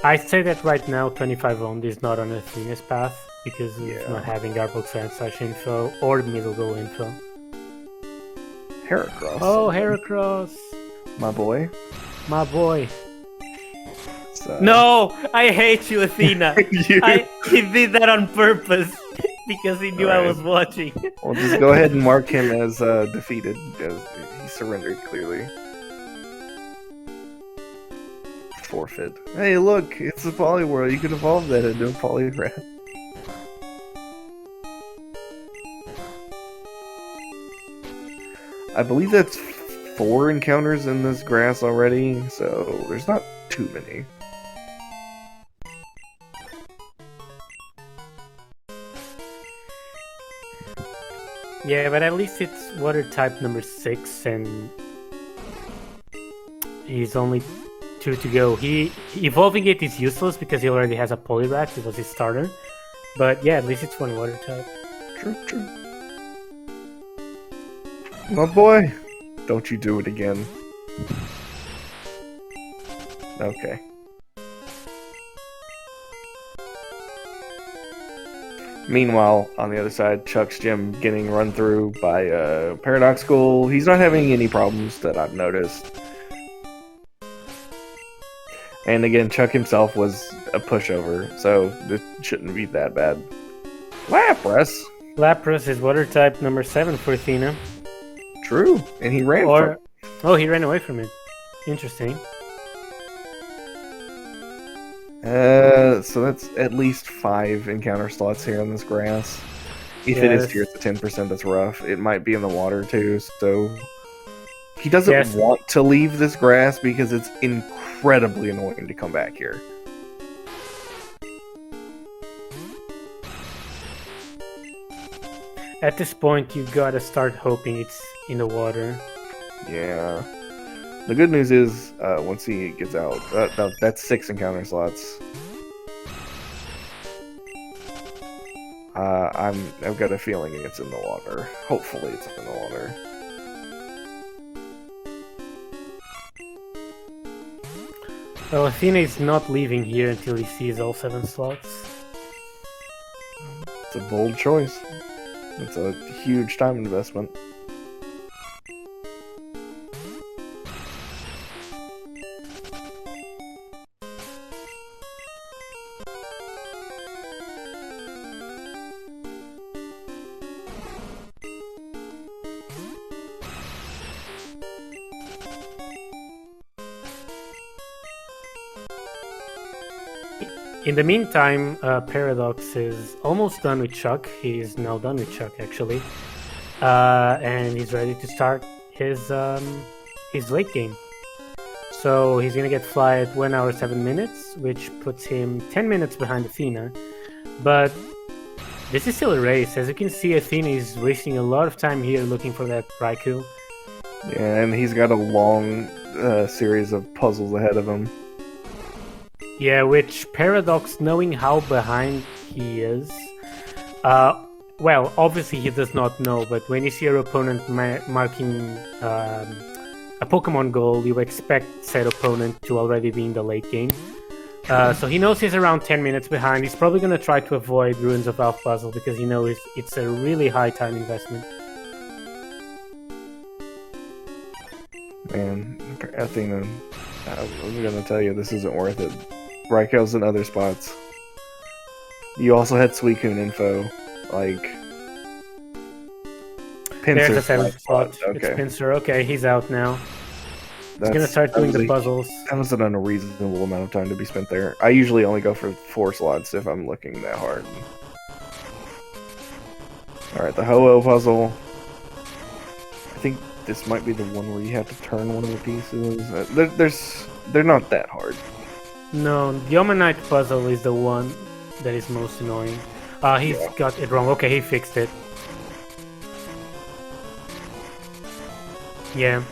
I'd say that right now 25 owned is not on Athena's path, because of not having Garbox info or middle goal info. Heracross. Oh, Heracross! My boy. My boy. No! I hate you, Athena! He did that on purpose, because he knew I was watching. Well, just go ahead and mark him as defeated, because he surrendered clearly. Forfeit. Hey, look! It's a Poliwhirl. You can evolve that into a Poliwrath. I believe that's 4 encounters in this grass already, so there's not too many. Yeah, but at least it's water type number 6, and he's only 2 to go. Evolving it is useless because he already has a Poliwrath. It was his starter. But yeah, at least it's 1 water type. True. My boy, don't you do it again. Okay. Meanwhile, on the other side, Chuck's gym getting run through by Paradoxical. He's not having any problems that I've noticed. And again, Chuck himself was a pushover, so this shouldn't be that bad. Lapras! Lapras is water type number 7 for Athena. True, and he ran from it. Oh, he ran away from it. Interesting. So that's at least 5 encounter slots here on this grass. If it is here at the 10%, that's rough. It might be in the water too, so... He doesn't want to leave this grass because it's incredibly annoying to come back here. At this point, you gotta start hoping it's in the water. Yeah. The good news is, once he gets out, that's 6 encounter slots. I've got a feeling it's in the water. Hopefully it's in the water. Well, Athena is not leaving here until he sees all 7 slots. It's a bold choice. It's a huge time investment. In the meantime, Paradox is almost done with Chuck. He's now done with Chuck, actually. And he's ready to start his late game. So he's gonna get Fly at 1 hour 7 minutes, which puts him 10 minutes behind Athena. But this is still a race. As you can see, Athena is wasting a lot of time here looking for that Raikou. Yeah, and he's got a long series of puzzles ahead of him. Yeah, which Paradox, knowing how behind he is, well, obviously he does not know, but when you see your opponent marking a Pokemon goal, you expect said opponent to already be in the late game. So he knows he's around 10 minutes behind. He's probably going to try to avoid Ruins of Elf puzzle because he knows it's a really high time investment. Man, Athena, I was going to tell you, this isn't worth it. Raikel's in other spots. You also had Suicune info, like... There's a 7th spot. Okay. It's Pinsir. Okay, he's out now. He's That's, gonna start doing the puzzles. That was an unreasonable amount of time to be spent there. I usually only go for 4 slots if I'm looking that hard. Alright, the Ho-Oh puzzle. I think this might be the one where you have to turn one of the pieces. They're not that hard. No, the Omanite puzzle is the one that is most annoying. He's got it wrong. Okay, he fixed it. Yeah.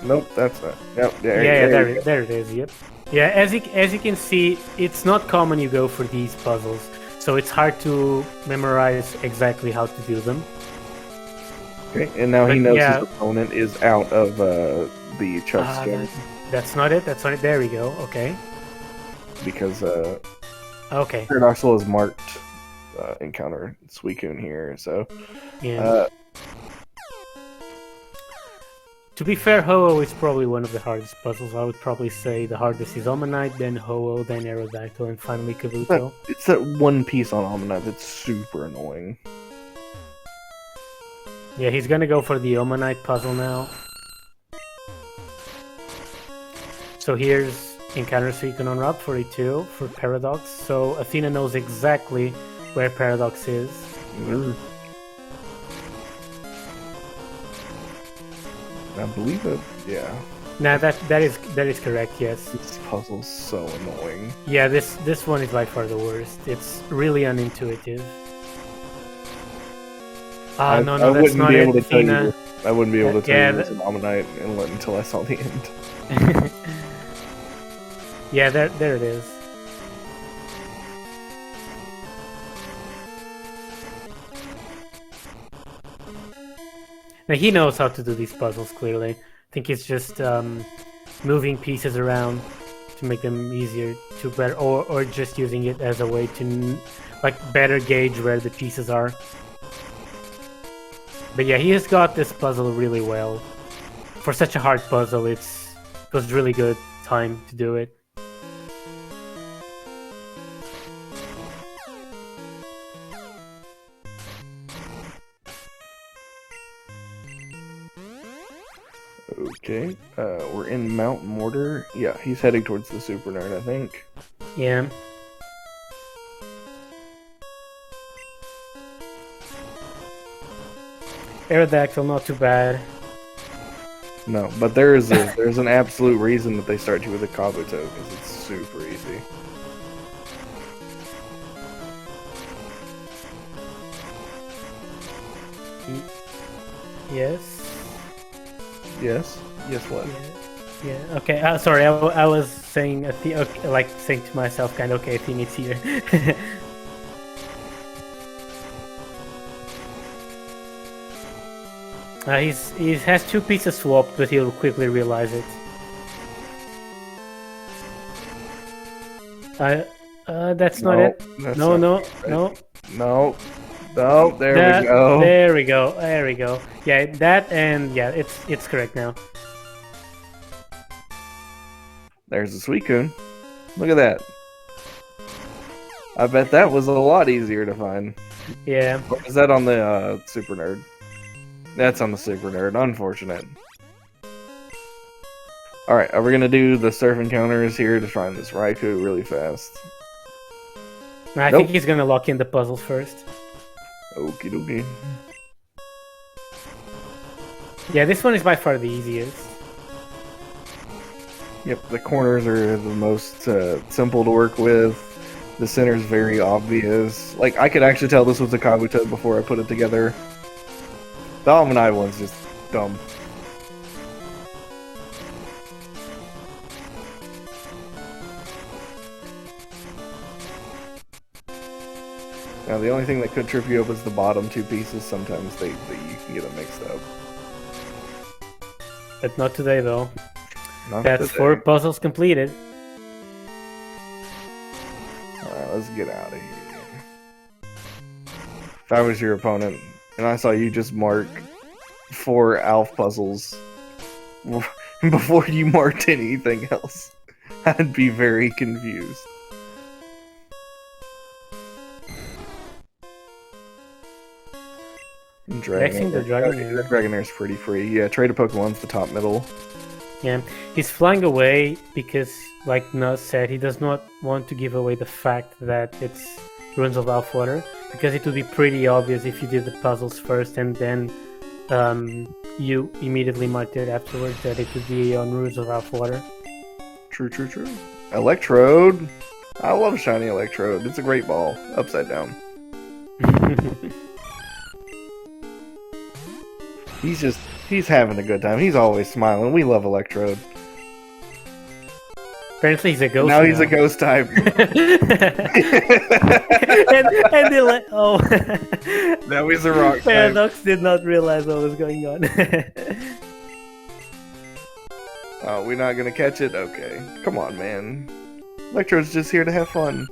Nope, that's not. Yep, there it is. Yep. Yeah, as you can see, it's not common you go for these puzzles, so it's hard to memorize exactly how to do them. Okay, and now he knows his opponent is out of the Chuck skin. That's not it. That's not it. There we go. Okay. Because okay. Paradoxical is marked encounter Suicune here, so yeah. To be fair, Ho-Oh is probably one of the hardest puzzles. I would probably say the hardest is Omanite, then Ho-Oh, then Aerodactyl, and finally Kabuto. It's that one piece on Omanite that's super annoying. Yeah, he's gonna go for the Omanite puzzle now. So here's Encounter Suicune on Route 42 for Paradox. So Athena knows exactly where Paradox is. I believe it. Yeah. Nah, that is correct. Yes. This puzzle's so annoying. Yeah, this one is by far the worst. It's really unintuitive. No, that's not it, Athena. I wouldn't be able to tell you it was an Omanite until I saw the end. Yeah, there it is. Now he knows how to do these puzzles, clearly. I think he's just moving pieces around to make them easier to better, or just using it as a way to better gauge where the pieces are. But yeah, he has got this puzzle really well. For such a hard puzzle, it was really good time to do it. Okay, we're in Mount Mortar. Yeah, he's heading towards the Super Nerd, I think. Yeah. Aerodactyl, not too bad. No, but there's an absolute reason that they start you with a Kabuto, because it's super easy. Yes. Yes. Yes. What? Yeah. Okay. Sorry. I was saying saying to myself, kind of, okay, Athena's here. He has 2 pieces swapped, but he'll quickly realize it. That's not it. No. There we go. There we go. Yeah, that, and yeah, it's correct now. There's the Suicune. Look at that. I bet that was a lot easier to find. Yeah. Or is that on the Super Nerd? That's on the Super Nerd. Unfortunate. Alright, are we gonna do the surf encounters here to find this Raikou really fast? I think he's gonna lock in the puzzles first. Okie dokie. Yeah, this one is by far the easiest. Yep, the corners are the most simple to work with. The center's very obvious. Like, I could actually tell this was a Kabuto before I put it together. The Almanai one's just dumb. Now, the only thing that could trip you up is the bottom two pieces. Sometimes you can get them mixed up. But not today, though. Not That's today. 4 puzzles completed. Alright, let's get out of here. If I was your opponent, and I saw you just mark 4 ALF puzzles before you marked anything else, I'd be very confused. Dragonair's pretty free. Yeah, trade a Pokemon's the top middle. Yeah, he's flying away because, like Nuz said, he does not want to give away the fact that it's Ruins of Alpwater, because it would be pretty obvious if you did the puzzles first and then you immediately marked it afterwards that it would be on Ruins of Alpwater. True. Electrode! I love shiny Electrode. It's a great ball. Upside down. He's having a good time. He's always smiling. We love Electrode. Apparently he's a ghost. Now he's a ghost type. Now he's a rock type. Paradox did not realize what was going on. Oh, we're not gonna catch it? Okay. Come on, man. Electrode's just here to have fun.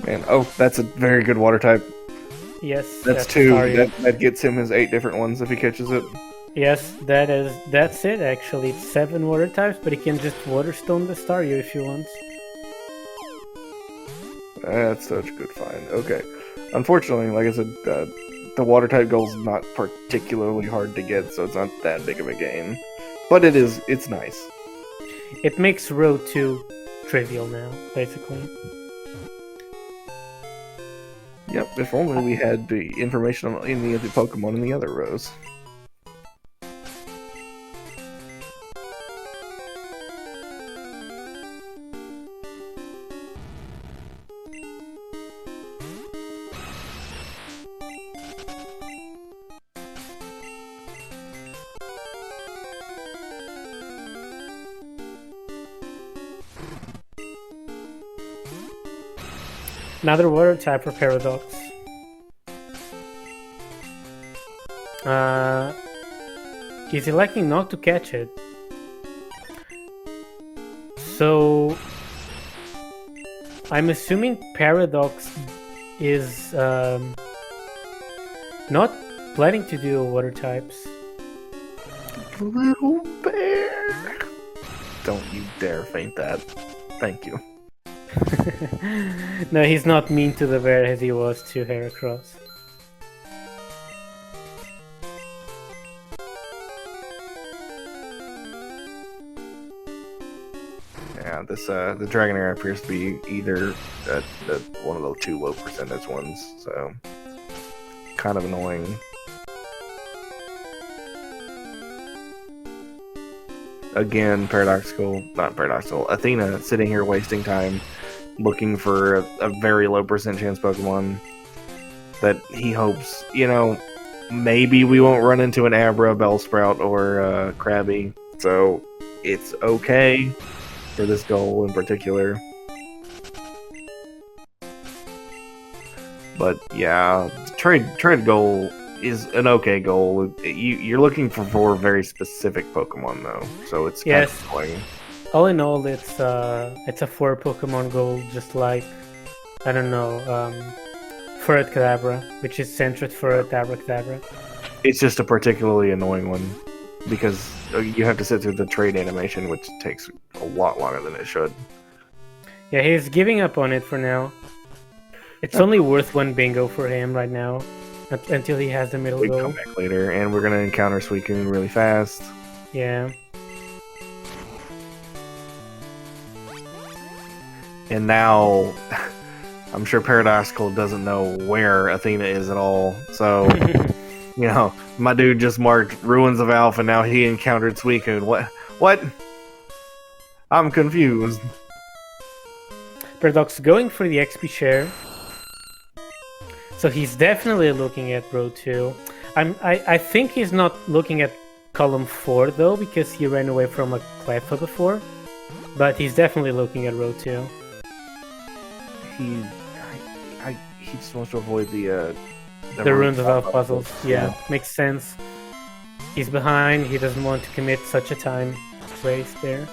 Man, oh, that's a very good water type. Yes, that's 2. That gets him his 8 different ones if he catches it. Yes, that's it actually. It's 7 water types, but he can just water stone the Staryu if he wants. That's such a good find. Okay. Unfortunately, like I said, the water type goal is not particularly hard to get, so it's not that big of a game. But it's nice. It makes row 2 trivial now, basically. Yep, if only we had the information on any of the Pokemon in the other rows. Another water type for Paradox. He's electing not to catch it. So I'm assuming Paradox is not planning to do water types. Little bear! Don't you dare faint that. Thank you. No, he's not mean to the bear as he was to Heracross. Yeah, the Dragonair appears to be either one of those 2 low percentage ones, so kind of annoying. Again, not Paradoxical, Athena sitting here wasting time looking for a very low percent chance Pokemon that he hopes, maybe we won't run into an Abra, Bellsprout, or Krabby. So it's okay for this goal in particular. But yeah, trade goal is an okay goal. You're looking for 4 very specific Pokemon though, so it's kind of annoying. All in all, it's a 4 Pokemon goal, just like, I don't know, Furret Kadabra, which is Sentret Furret Abracadabra. It's just a particularly annoying one, because you have to sit through the trade animation, which takes a lot longer than it should. Yeah, he's giving up on it for now. It's only worth 1 bingo for him right now, until he has the middle goal. We come back later, and we're going to encounter Suicune really fast. Yeah. And now, I'm sure Paradoxical doesn't know where Athena is at all, so You know, my dude just marked Ruins of Alpha, and now he encountered Suicune. What? I'm confused. Paradox going for the XP share. So he's definitely looking at row 2. I think he's not looking at column 4 though, because he ran away from a Cleffa before. But he's definitely looking at row 2. He just wants to avoid the Ruins of Alpha puzzles. Yeah, makes sense. He's behind. He doesn't want to commit such a time waste there.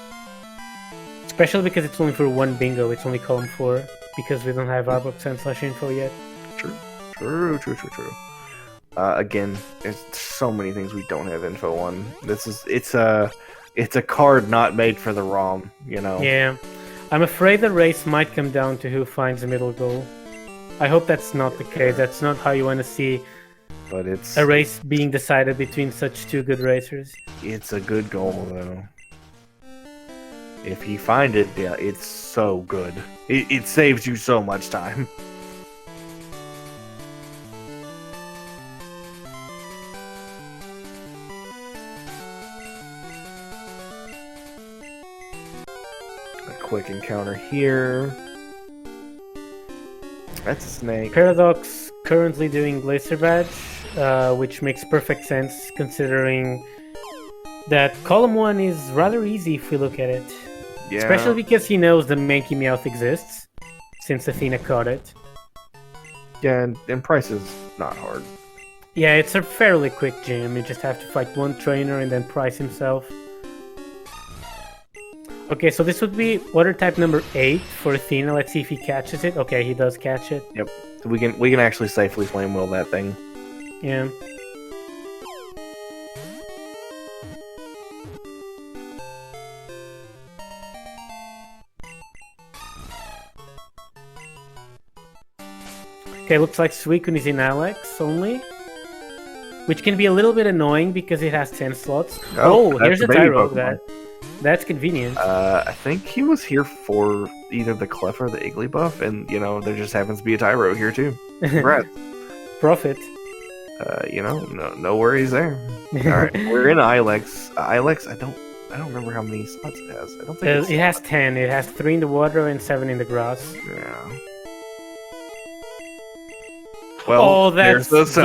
Especially because it's only for one bingo. It's only column 4 because we don't have Arbok / info yet. True. Again, there's so many things we don't have info on. It's a card not made for the ROM, you know. Yeah, I'm afraid the race might come down to who finds the middle goal. I hope that's not the case. That's not how you want to see. But it's a race being decided between such two good racers. It's a good goal though. If you find it, yeah, it's so good. It saves you so much time. Quick encounter here. That's a snake. Paradox currently doing Glacier Badge, which makes perfect sense considering that column 1 is rather easy if we look at it. Yeah. Especially because he knows the Mankey Meowth exists, since Athena caught it. Yeah, and price is not hard. Yeah, it's a fairly quick gym. You just have to fight one trainer and then price himself. Okay, so this would be water type number 8 for Athena. Let's see if he catches it. Okay, he does catch it. Yep. So we can actually safely flame wheel that thing. Yeah. Okay, looks like Suicune is in Alex only. Which can be a little bit annoying because it has 10 slots. Oh, here's a Tyro. That's convenient. I think he was here for either the Clef or the Igglybuff, and, you know, there just happens to be a Tyro here, too. Congrats. Profit. No worries there. Alright, we're in Ilex. Ilex, I don't remember how many slots it has. I don't think it has 10. It has 3 in the water and 7 in the grass. Yeah. Well, that's just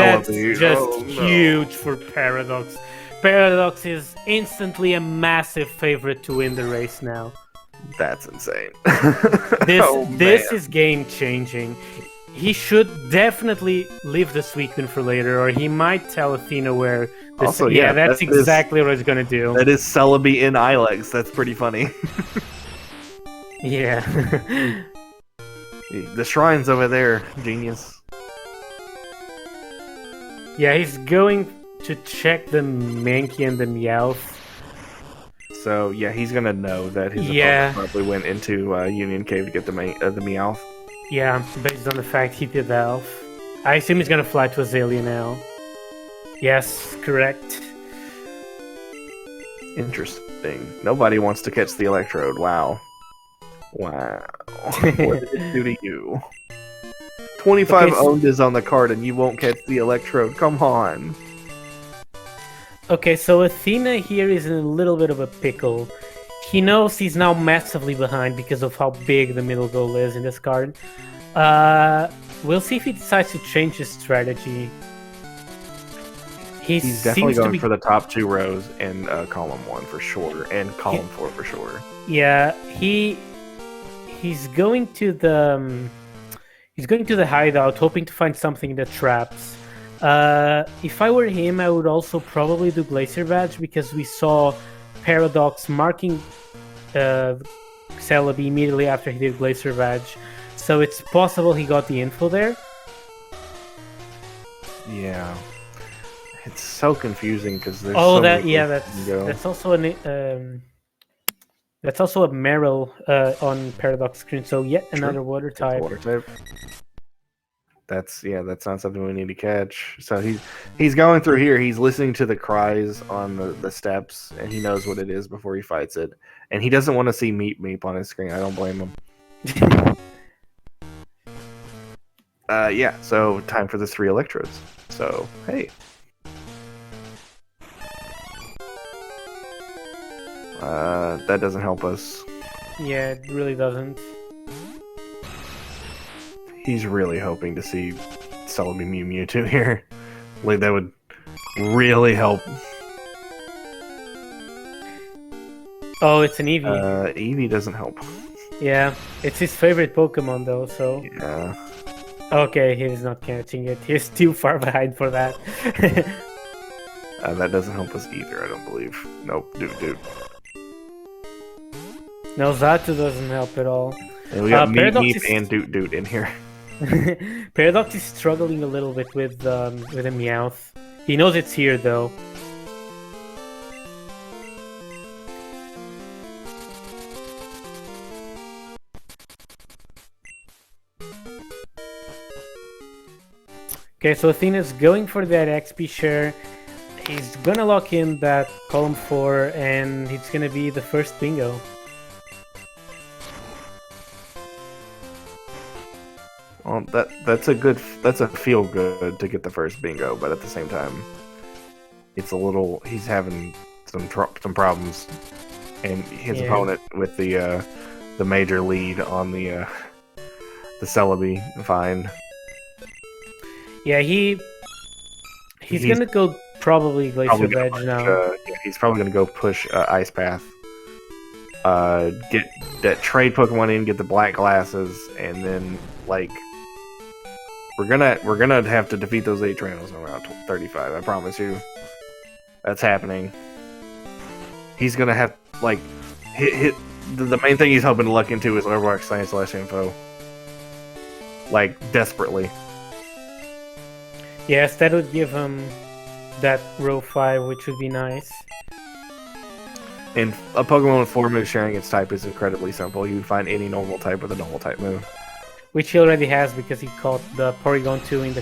huge for Paradox. Paradox is instantly a massive favorite to win the race now. That's insane. This is game changing. He should definitely leave the Suicune for later, or he might tell Athena where. Also, that's exactly what he's gonna do. That is Celebi in Ilex. That's pretty funny. Yeah. The shrine's over there. Genius. Yeah, he's going to check the Mankey and the Meowth. So yeah, he's gonna know that his opponent probably went into Union Cave to get the Meowth. Yeah, based on the fact he did Elf. I assume he's gonna fly to Azalea now. Yes, correct. Interesting. Nobody wants to catch the Electrode. Wow. What did it do to you? 25 owned is on the card and you won't catch the Electrode. Come on. Okay, so Athena here is in a little bit of a pickle. He knows he's now massively behind because of how big the middle goal is in this card. We'll see if he decides to change his strategy. He's definitely going for the top 2 rows in column 1 for sure, and column 4 for sure. Yeah, he's going to the hideout, hoping to find something in the traps. If I were him, I would also probably do Glacier Badge because we saw Paradox marking Celebi immediately after he did Glacier Badge, so it's possible he got the info there. Yeah, it's so confusing because there's that's also that's also a Meryl on Paradox screen. So yet another water type. That's not something we need to catch. So he's going through here. He's listening to the cries on the steps, and he knows what it is before he fights it. And he doesn't want to see Meep Meep on his screen. I don't blame him. So time for the 3 Electrodes. So, hey. That doesn't help us. Yeah, it really doesn't. He's really hoping to see Celebi Mew Mewtwo here. Like, that would really help. Oh, it's an Eevee. Eevee doesn't help. Yeah, it's his favorite Pokemon though, so... Yeah. Okay, he's not catching it. He's too far behind for that. That doesn't help us either, I don't believe. Nope, dude. No, Zatu doesn't help at all. And we got Paradox Meep and Doot in here. Paradox is struggling a little bit with a Meowth. He knows it's here though. Okay, so Athena's going for that XP share. He's gonna lock in that column 4 and it's gonna be the first bingo. Well, that's a feel good to get the first bingo, but at the same time, it's a little. He's having some problems, and his opponent with the major lead on the Celebi find. Yeah, he's gonna go probably Glacier Edge now. Yeah, he's probably gonna go push Ice Path. Get that trade Pokemon in, get the black glasses, and then like. We're gonna have to defeat those 8 Tyrannos in around 35. I promise you. That's happening. He's gonna have like hit the main thing he's hoping to luck into is Overwatch Science/Info. Like desperately. Yes, that would give him that row 5, which would be nice. And a Pokemon with 4 moves sharing its type is incredibly simple. You would find any normal type with a normal type move. Which he already has because he caught the Porygon 2 in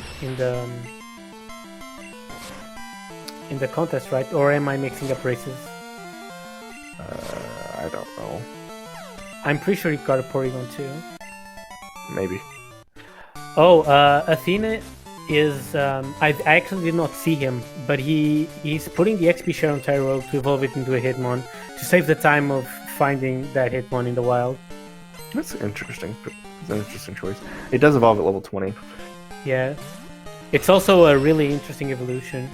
the contest, right? Or am I mixing up races? I don't know. I'm pretty sure he caught a Porygon 2. Maybe. Oh, Athena is... I actually did not see him, but he's putting the XP share on Tyro to evolve it into a Hitmon to save the time of finding that Hitmon in the wild. That's interesting. It's an interesting choice. It does evolve at level 20. Yeah. It's also a really interesting evolution.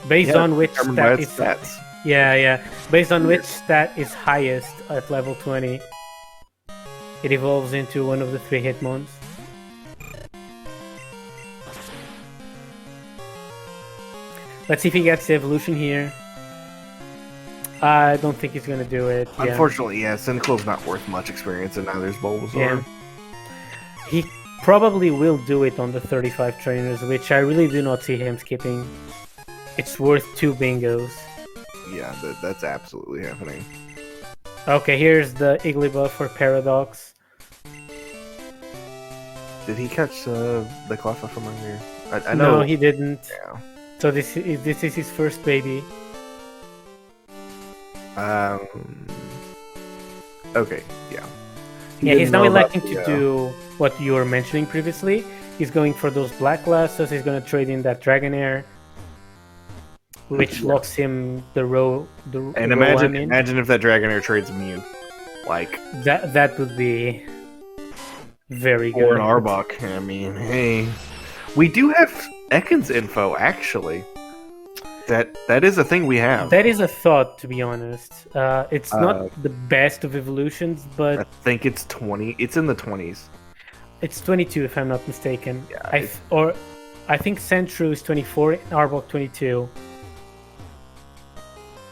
Based on which stat is... stats. Yeah. Based on which stat is highest at level 20, it evolves into one of the 3 Hitmons. Let's see if he gets the evolution here. I don't think he's gonna do it. Unfortunately, yeah, Cynical's not worth much experience, and now there's Bulbasaur. Yeah. He probably will do it on the 35 trainers, which I really do not see him skipping. It's worth 2 bingos. Yeah, that's absolutely happening. Okay, here's the Igglybuff for Paradox. Did he catch the Cleffa from earlier? I know. No, he didn't. Yeah. So this is his first baby. Okay, yeah. He's now electing to do what you were mentioning previously. He's going for those black glasses. He's going to trade in that Dragonair, which locks him the row. And imagine if that Dragonair trades Mew, like that would be very good. Or an Arbok. I mean, hey, we do have Ekans info actually. That is a thing we have. That is a thought, to be honest. It's not the best of evolutions, but I think it's 20. It's in the 20s. It's 22, if I'm not mistaken. Yeah, I think Sentru is 24, and Arbok 22.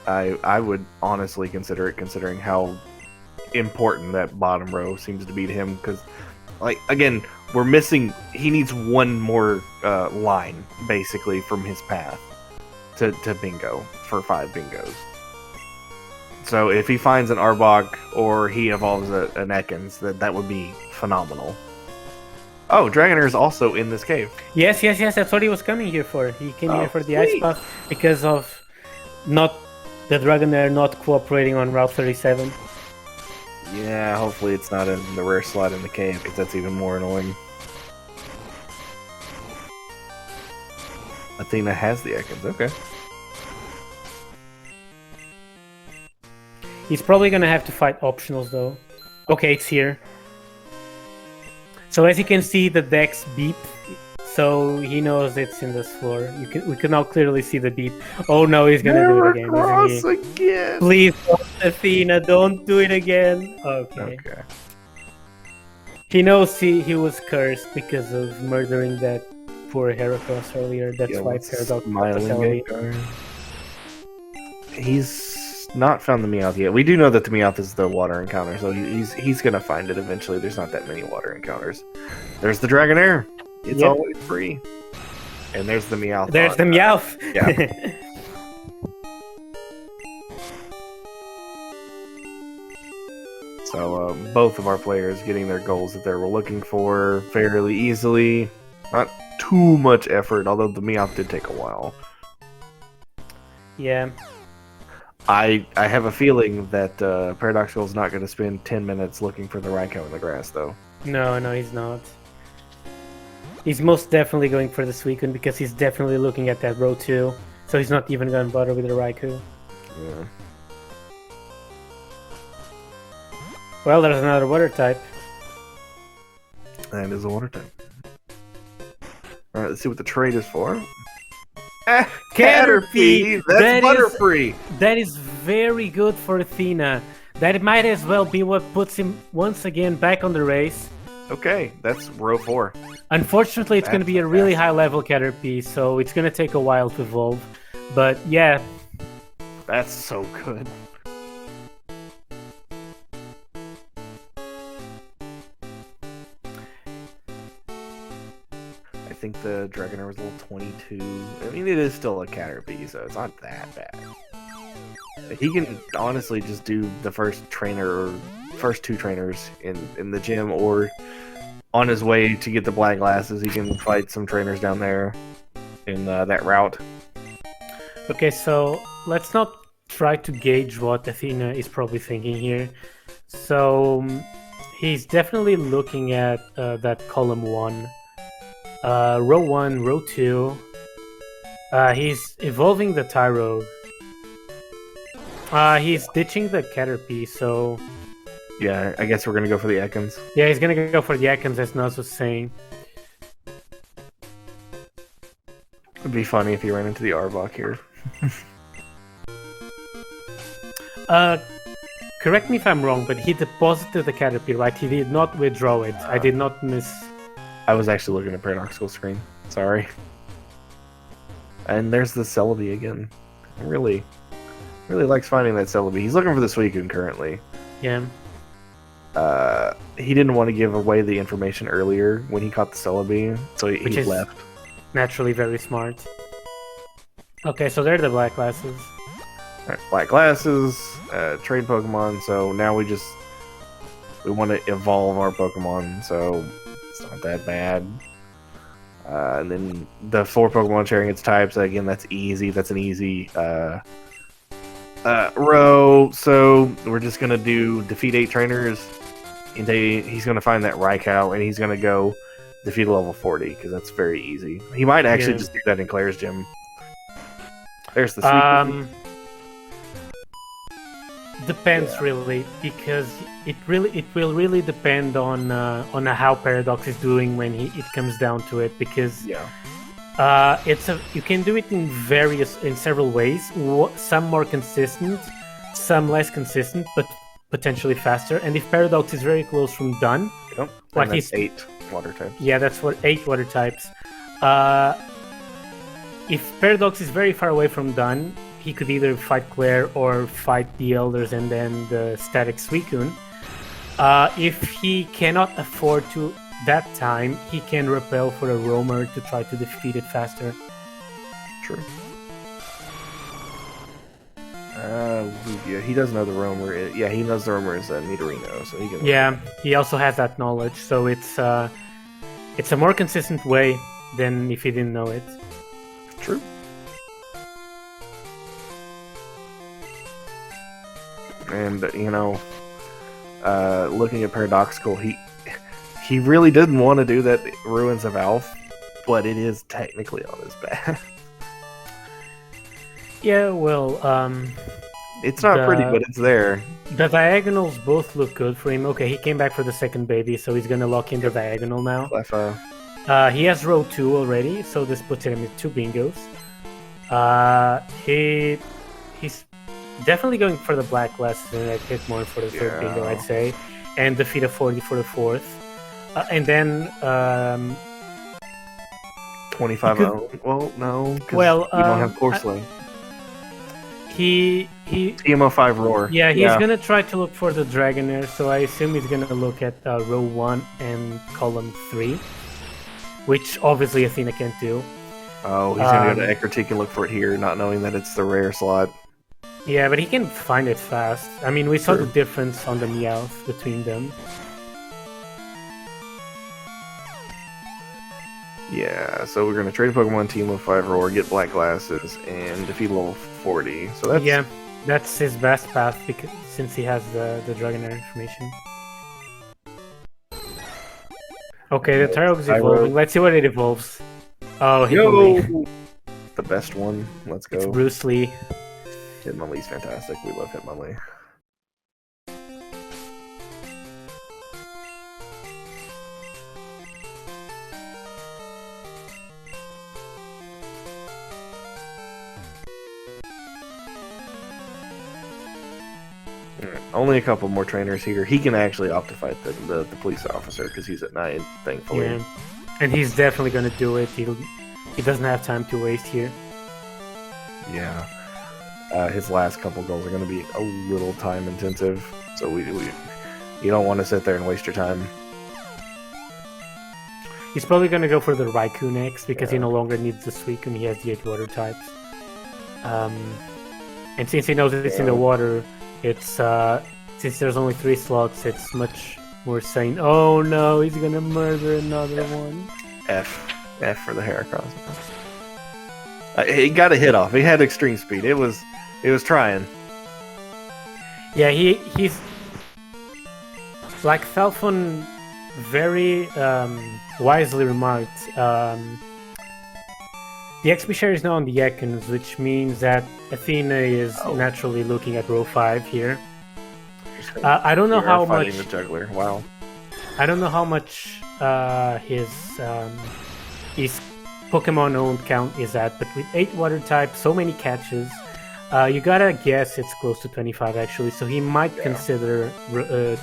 I would honestly consider it, considering how important that bottom row seems to be to him. Because, like, again, we're missing. He needs one more line basically from his path to bingo for 5 bingos. So if he finds an Arbok or he evolves an Ekans, that would be phenomenal. Oh, Dragonair is also in this cave. Yes, that's what he was coming here for. He came here for the Ice Path because of the Dragonair not cooperating on Route 37. Yeah, hopefully it's not in the rare slot in the cave, because that's even more annoying. Athena has the Ekans, okay. He's probably gonna have to fight optionals though. Okay, it's here. So as you can see, the decks beep, so he knows it's in this floor. We can now clearly see the beep. Oh no, he's gonna do it again, isn't he? Again. Please, Athena, don't do it again. Okay. He knows he was cursed because of murdering that poor Heracross earlier. That's why Paradoxical. He's not found the Meowth yet. We do know that the Meowth is the water encounter, so he's gonna find it eventually. There's not that many water encounters. There's the Dragonair. It's always free. And there's the Meowth. There's the Meowth. Yeah. So both of our players getting their goals that they were looking for fairly easily. Not too much effort, although the Meowth did take a while. Yeah. I have a feeling that Paradoxical is not going to spend 10 minutes looking for the Raikou in the grass, though. No, he's not. He's most definitely going for the Suicune because he's definitely looking at that row too. So he's not even going to bother with the Raikou. Yeah. Well, there's another water type. That is a water type. Alright, let's see what the trade is for. Caterpie! That's Butterfree! That is very good for Athena. That might as well be what puts him once again back on the race. Okay, that's row 4. Unfortunately, it's going to be a really high level Caterpie, so it's going to take a while to evolve. But yeah. That's so good. I think the Dragonair was level 22. I mean, it is still a Caterpie, so it's not that bad. He can honestly just do the first two trainers in the gym, or on his way to get the black glasses, he can fight some trainers down there in that route. Okay, so let's not try to gauge what Athena is probably thinking here. So he's definitely looking at that column 1. Row 1, row 2. He's evolving the Tyro. He's ditching the Caterpie, so... Yeah, I guess we're gonna go for the Ekans. Yeah, he's gonna go for the Ekans, as Naz was saying. It'd be funny if he ran into the Arbok here. Correct me if I'm wrong, but he deposited the Caterpie, right? He did not withdraw it. I did not miss... I was actually looking at Paradoxical screen. Sorry. And there's the Celebi again. Really likes finding that Celebi. He's looking for the Suicune currently. Yeah. He didn't want to give away the information earlier when he caught the Celebi, so he left. Naturally very smart. Okay, so they're the black glasses. Alright, black glasses, trade Pokemon, so now we want to evolve our Pokemon, so it's not that bad. And then the 4 Pokemon sharing its types, again, that's easy. That's an easy row. So we're just going to do defeat 8 trainers. And he's going to find that Raikou, and he's going to go defeat a level 40, because that's very easy. He might actually just do that in Claire's gym. There's the Suicune. Depends really, because it will really depend on how Paradox is doing when it comes down to it, because you can do it in several ways. Some more consistent, some less consistent, but potentially faster. And if Paradox is very close from done, like he's 8 water types. Yeah, that's what 8 water types. If Paradox is very far away from done, he could either fight Claire or fight the Elders and then the static Suicune. If he cannot afford to that time, he can repel for a Roamer to try to defeat it faster. True. Yeah, he does know the Roamer. Yeah, he knows the Roamer is Nidorino, so he can. Yeah, he also has that knowledge, so it's a more consistent way than if he didn't know it. True. And looking at Paradoxical, he really didn't want to do that Ruins of Alph, but it is technically on his back. Yeah, well, it's not pretty, but it's there. The diagonals both look good for him. Okay, he came back for the second baby, so he's gonna lock in the diagonal now. Cleffa. He has row 2 already, so this puts him with 2 bingos. He's definitely going for the black glasses and a hit more for the third bingo, I'd say. And defeat a 40 for the fourth. And then 25 could... Well, no, because well, you don't have Corsley. He TMO5 Roar. Yeah, he's gonna try to look for the Dragonair, so I assume he's gonna look at row 1 and column 3, which obviously Athena can't do. Oh, he's gonna go to Eckertik and look for it here, not knowing that it's the rare slot. Yeah, but he can find it fast. I mean, we saw the difference on the Meowth between them. Yeah, so we're gonna trade a Pokemon, TMO5 Roar, get black glasses, and defeat level 40. So that's that's his best path because since he has the Dragonair information. Okay, the Tarok's evolving. Let's see what it evolves. Oh, Hitmonlee. The best one. Let's go. It's Bruce Lee. Hitmonlee's fantastic. We love Hitmonlee. Only a couple more trainers here. He can actually opt to fight the police officer because he's at 9, thankfully. Yeah, and he's definitely gonna do it. He doesn't have time to waste here. Yeah. His last couple goals are going to be a little time intensive, so you don't want to sit there and waste your time. He's probably going to go for the Raikou next because he no longer needs the Suicune. He has the 8 water types. And since he knows it's in the water, it's since there's only 3 slots, it's much more sane. Oh no, he's going to murder another one. F for the Heracross. He got a hit off. He had extreme speed. It was trying. Yeah, he's like Falcon very wisely remarked. The XP share is now on the Ekans, which means that Athena is naturally looking at row 5 here. I don't know how much the juggler. Wow. I don't know how much his Pokemon owned count is at, but with 8 water types, so many catches, you gotta guess it's close to 25 actually, so he might consider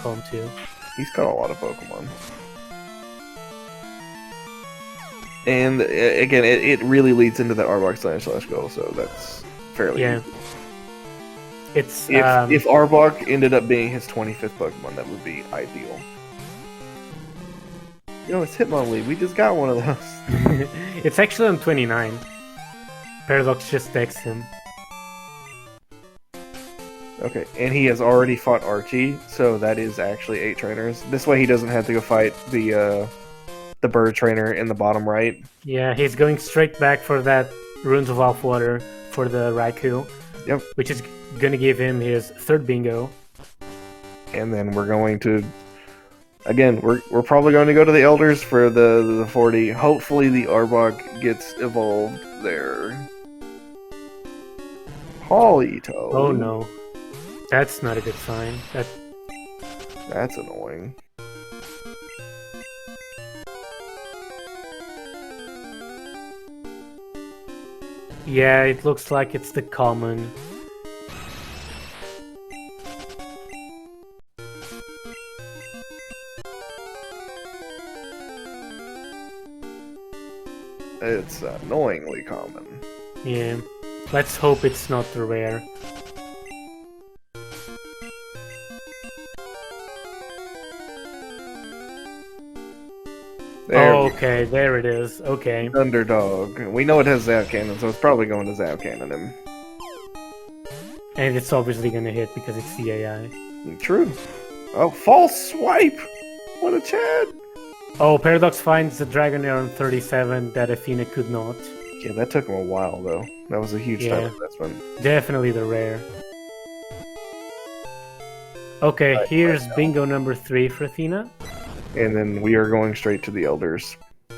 column 2. He's got a lot of Pokemon. And again, it really leads into that Arbok / Go, so that's fairly easy. It's if Arbok ended up being his 25th Pokemon, that would be ideal. You know, it's Hitmonlee. We just got one of those. It's actually on 29. Paradox just texted him. Okay, and he has already fought Archie, so that is actually 8 trainers. This way he doesn't have to go fight the bird trainer in the bottom right. Yeah, he's going straight back for that Runes of Water for the Raikou. Yep. Which is going to give him his 3rd bingo. And then we're going to... Again, we're probably going to go to the Elders for the 40. Hopefully the Arbok gets evolved there. Polito. Oh no. That's not a good sign. That's annoying. Yeah, it looks like it's the common. It's annoyingly common. Yeah. Let's hope it's not the rare. Okay, there it is. Okay. Underdog. We know it has Zap Cannon, so it's probably going to Zap Cannon him. And it's obviously gonna hit because it's the AI. True. Oh, false swipe! What a Chad! Oh, Paradox finds the Dragonair on 37 that Athena could not. Yeah, that took him a while, though. That was a huge time investment. Definitely the rare. Okay, here's bingo number 3 for Athena. And then we are going straight to the Elders.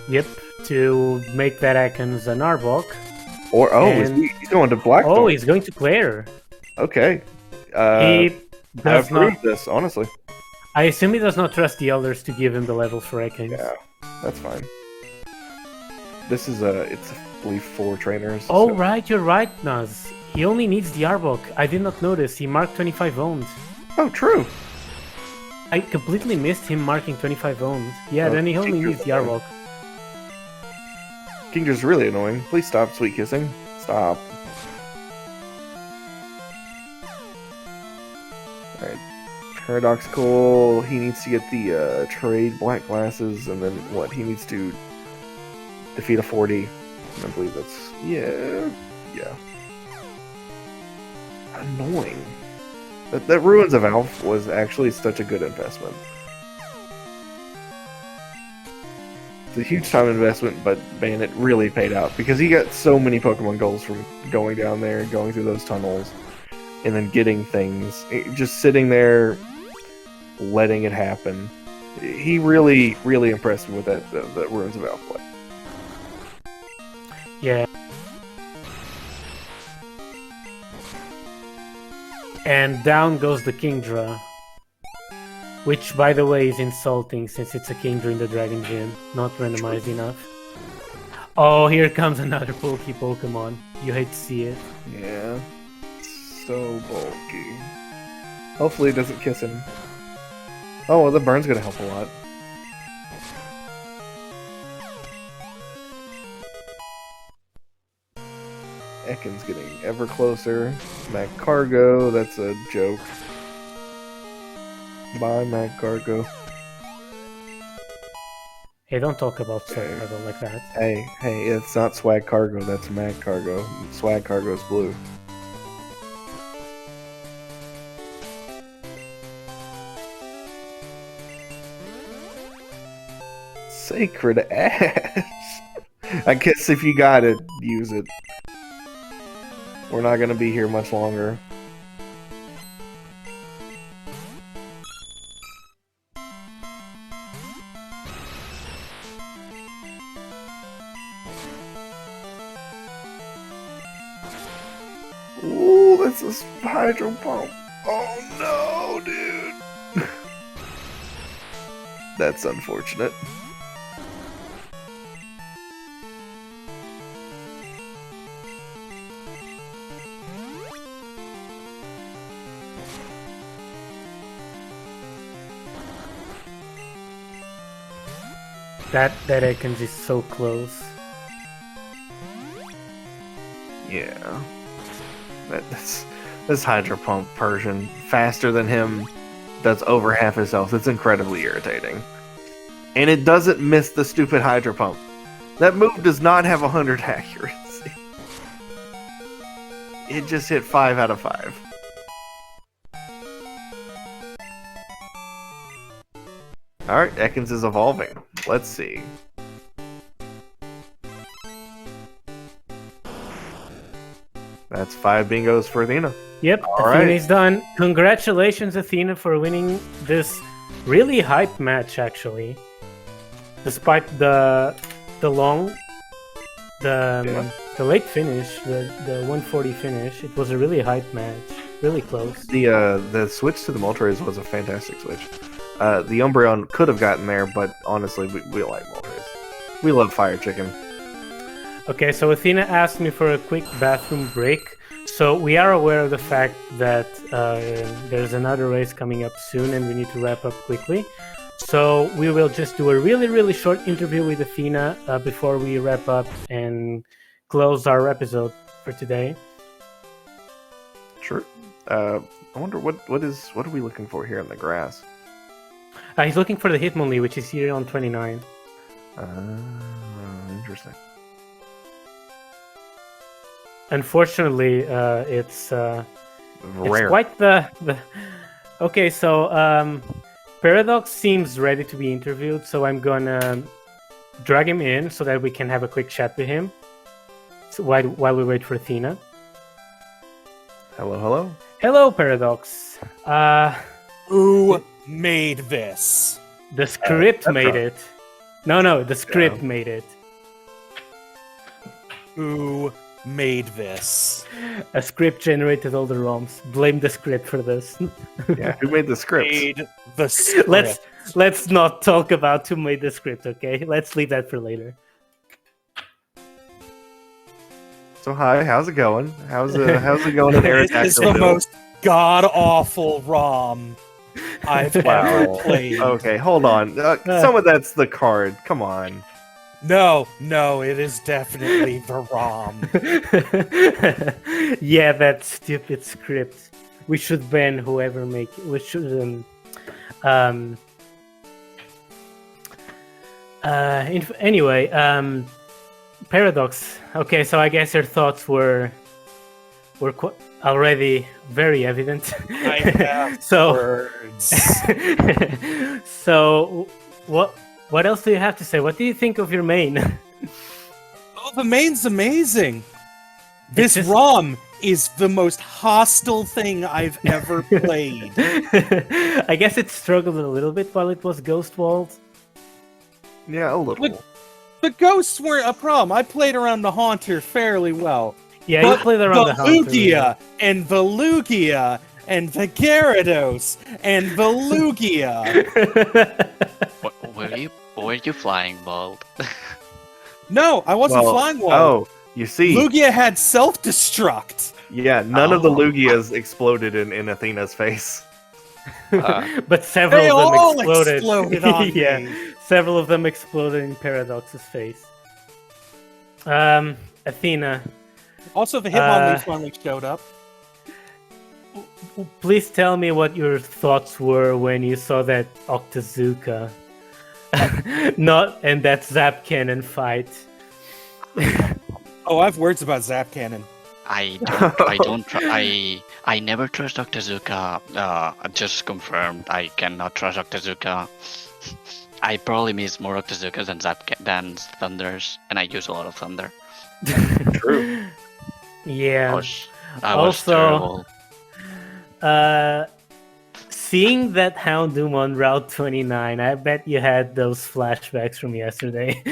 Yep, to make that Ekans an Arbok. Or, he's going to Blackthorn. Oh, he's going to Claire. Okay. I does not. approve this, honestly. I assume he does not trust the elders to give him the levels for Ekans. Yeah, that's fine. This is it's I believe 4 trainers. Oh so- right, you're right, Naz. He only needs the Arbok. I did not notice. He marked 25 owned. Oh, true. I completely missed him marking 25 owned. Yeah, Oh, then he only Tinker's needs the annoying. Arbok. Kinger's really annoying. Please stop sweet kissing. Stop. Alright. Paradoxical, he needs to get the trade black glasses, and then what? He needs to defeat a 40. I believe that's... Yeah. Annoying. That Ruins of Alph was actually such a good investment. It's a huge time investment, but man, it really paid out because he got so many Pokemon goals from going down there, going through those tunnels, and then getting things. Just sitting there, letting it happen. He really, really impressed me with that Ruins of Alph play. Yeah. And down goes the Kingdra. Which, by the way, is insulting since it's a Kingdra in the Dragon Gym, not randomized enough. Oh, here comes another bulky Pokemon. You hate to see it. Yeah. So bulky. Hopefully it doesn't kiss him. Oh, well, the burn's gonna help a lot. Ekans getting ever closer. Mac Cargo, that's a joke. Bye, Mac Cargo. Hey, don't talk about Okay. Swag Cargo like that. Hey, it's not Swag Cargo, that's Mac Cargo. Swag Cargo's blue. Sacred ass! I guess if you got it, use it. We're not gonna be here much longer. Ooh, that's a hydro pump. Oh no, dude. That's unfortunate. That Ekans is so close. Yeah. This Hydro Pump Persian, faster than him, does over half his health. It's incredibly irritating. And it doesn't miss the stupid Hydro Pump. That move does not have 100 accuracy. It just hit 5 out of 5. Alright, Ekans is evolving. Let's see. That's 5 bingos for Athena. Yep, All Athena right. is done. Congratulations, Athena, for winning this really hype match, actually. Despite the late finish, the 140 finish, it was a really hype match. Really close. The switch to the Moltres was a fantastic switch. The Umbreon could have gotten there, but honestly, we like Moltres. We love Fire Chicken. Okay, so Athena asked me for a quick bathroom break. So we are aware of the fact that there's another race coming up soon and we need to wrap up quickly. So we will just do a really, really short interview with Athena before we wrap up and close our episode for today. Sure. I wonder what are we looking for here in the grass? He's looking for the Hitmonlee, which is here on 29. Interesting. Unfortunately, it's Rare. quite the. Okay, so Paradox seems ready to be interviewed, so I'm gonna drag him in so that we can have a quick chat with him. So while we wait for Athena. Hello. Hello, Paradox. Who made this? The script that's made right. it. No, the script made it. Who made this? A script generated all the ROMs. Blame the script for this. Yeah, who made the scripts? Made the script. Let's not talk about who made the script, okay? Let's leave that for later. So hi, how's it going? How's it going in This is the Aerodactyl? most god-awful ROM I've ever played. Okay, hold on. Some of that's the card. Come on. No, it is definitely the ROM. Yeah, that stupid script. We should ban whoever make it. We should anyway, Paradox. Okay, so I guess your thoughts were already very evident. I have So words. so what else do you have to say? What do you think of your main? Oh, the main's amazing. This just- ROM is the most hostile thing I've ever played. I guess it struggled a little bit while it was ghost walled. Yeah, a little. The ghosts weren't a problem. I played around the Haunter fairly well. Yeah, But you played around the Haunter. Lugia and the Lugia and the Gyarados and the Lugia. Were you flying, Bald? No, I wasn't flying wall. Oh, you see. Lugia had self-destruct. Yeah, none of the Oh. Lugias exploded in Athena's face. But several They of them all exploded. exploded on Yeah, me. several of them exploded in Paradox's face. Athena, Also, the Hitmonlee finally showed up. please tell me what your thoughts were when you saw that Octazooka, and that Zap Cannon fight. Oh, I have words about Zap Cannon. I never trust Octazooka. Just confirmed. I cannot trust Octazooka. I probably miss more Octazookas than Thunders, and I use a lot of Thunder. True. Yeah. I was Also- terrible. Seeing that Houndoom on Route 29, I bet you had those flashbacks from yesterday.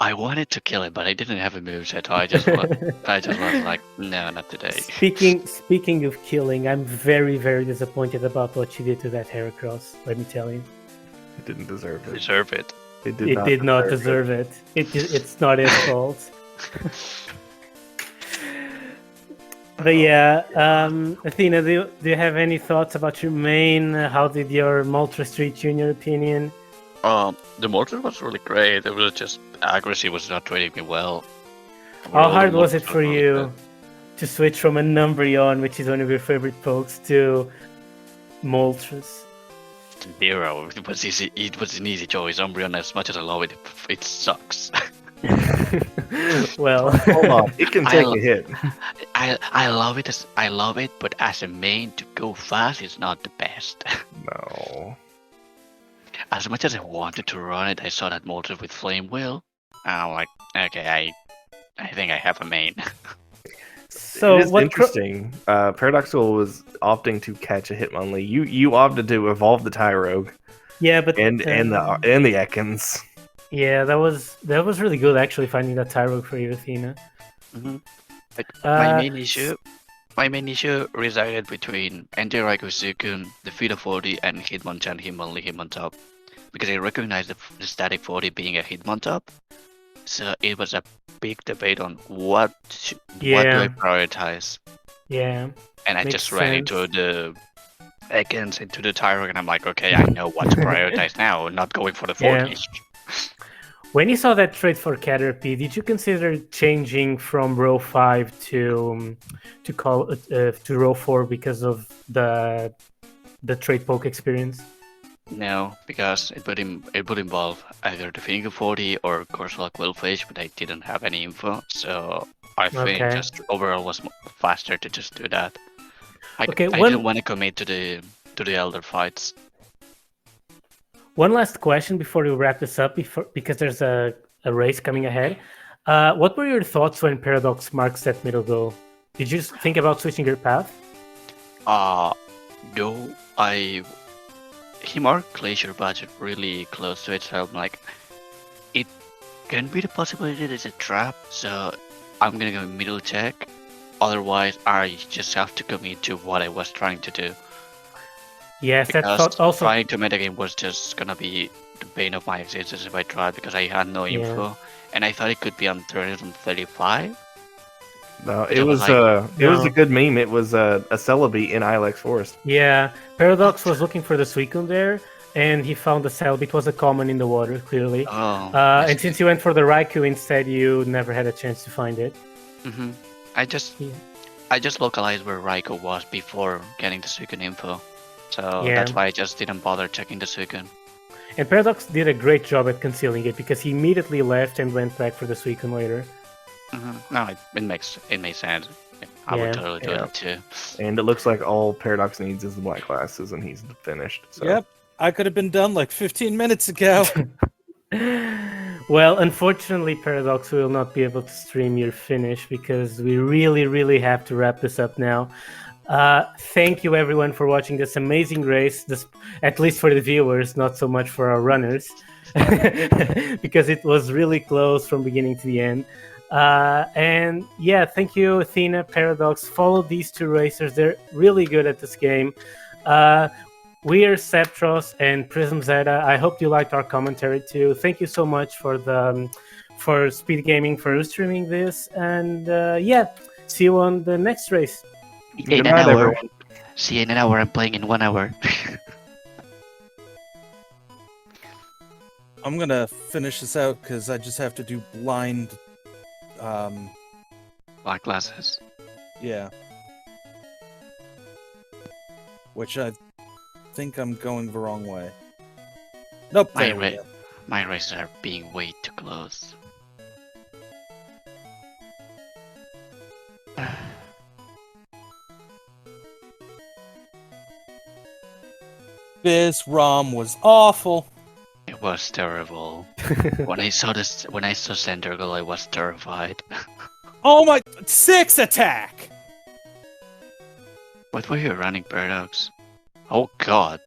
I wanted to kill it, but I didn't have a moveset, so I just was like, no, not today. Speaking of killing, I'm very, very disappointed about what you did to that Heracross, let me tell you. It didn't deserve it. Deserve it. It Did not deserve it. It's not his fault. But yeah, Athena, do you have any thoughts about your main? How did your Moltres treat you, in your opinion? The mortar was really great. It was just accuracy was not treating me well. How hard was it for you to switch from a Umbreon, which is one of your favorite pokes, to Moltres? Zero. It was easy. It was an easy choice. Umbreon, as much as I love it, it sucks. Well, Hold on, it can take I- a hit. I love it. I love it, but as a main to go fast is not the best. No. As much as I wanted to run it, I saw that Moltres with Flame Wheel. And I'm like, okay, I think I have a main. so it is what? interesting. Paradoxical was opting to catch a Hitmonlee. You opted to evolve the Tyrogue Yeah, but and the Ekans. yeah, that was really good actually finding that Tyrogue for you, Athena. Like, Uh, my main issue resided between Anti-Raikou Suicune, the Feeder 40, and Hitmonchan Hitmontop. Because I recognized the static 40 being a Hitmontop. So it was a big debate on what do I prioritize. Yeah. And I Makes just ran sense. into the Ekans, into the Tyrogue, and I'm like, okay, I know what to prioritize now, not going for the 40. Yeah. When you saw that trade for Caterpie, did you consider changing from row 5 to row 4 because of the trade poke experience? No, because it would involve either the Finger 40 or Corsola Quillfish, but I didn't have any info, so I think Okay. just overall was faster to just do that. I one- didn't want to commit to the elder fights. One last question before we wrap this up, because there's a race coming ahead. What were your thoughts when Paradox marks that middle goal? Did you think about switching your path? No, he marked Glacier Budget really close to it, so I'm like, it can be the possibility that it's a trap, so I'm gonna go middle check. Otherwise, I just have to commit to what I was trying to do. Yes, that Because thought also. trying to metagame was just gonna be the bane of my existence if I tried because I had no Yeah. info. And I thought it could be on 335. No, Which it I was was like, it was a No. good meme. It was a Celebi in Ilex Forest. Yeah, Paradox was looking for the Suicune there, and he found the Celebi. It was a common in the water, clearly. oh. I And see. since you went for the Raikou instead, you never had a chance to find it. Mhm. I just Yeah. I just localized where Raikou was before getting the Suicune info. So Yeah. that's why I just didn't bother checking the Suicune. And Paradox did a great job at concealing it because he immediately left and went back for the Suicune later. No, it makes sense. I Yeah. would totally do Yeah. it too. And it looks like all Paradox needs is the black glasses, and he's finished. So. Yep. I could have been done like 15 minutes ago. Well, unfortunately, Paradox will not be able to stream your finish because we really have to wrap this up now. Thank you, everyone, for watching this amazing race. At least for the viewers, not so much for our runners, because it was really close from beginning to the end. And yeah, thank you, Athena, Paradox. Follow these two racers; they're really good at this game. We are Septros and Prism Zeta. I hope you liked our commentary too. Thank you so much for SpeedGaming for streaming this, and yeah, see you on the next race. In Good an night, hour. everyone. See you in an hour. I'm playing in 1 hour. I'm gonna finish this out because I just have to do blind. Black glasses. Yeah. Which I think I'm going the wrong way. Nope. My There we go. My races are being way too close. This ROM was awful. It was terrible. When I saw Center Goal, I was terrified. Oh my! 6 attack! What were you running, Paradox? Oh god.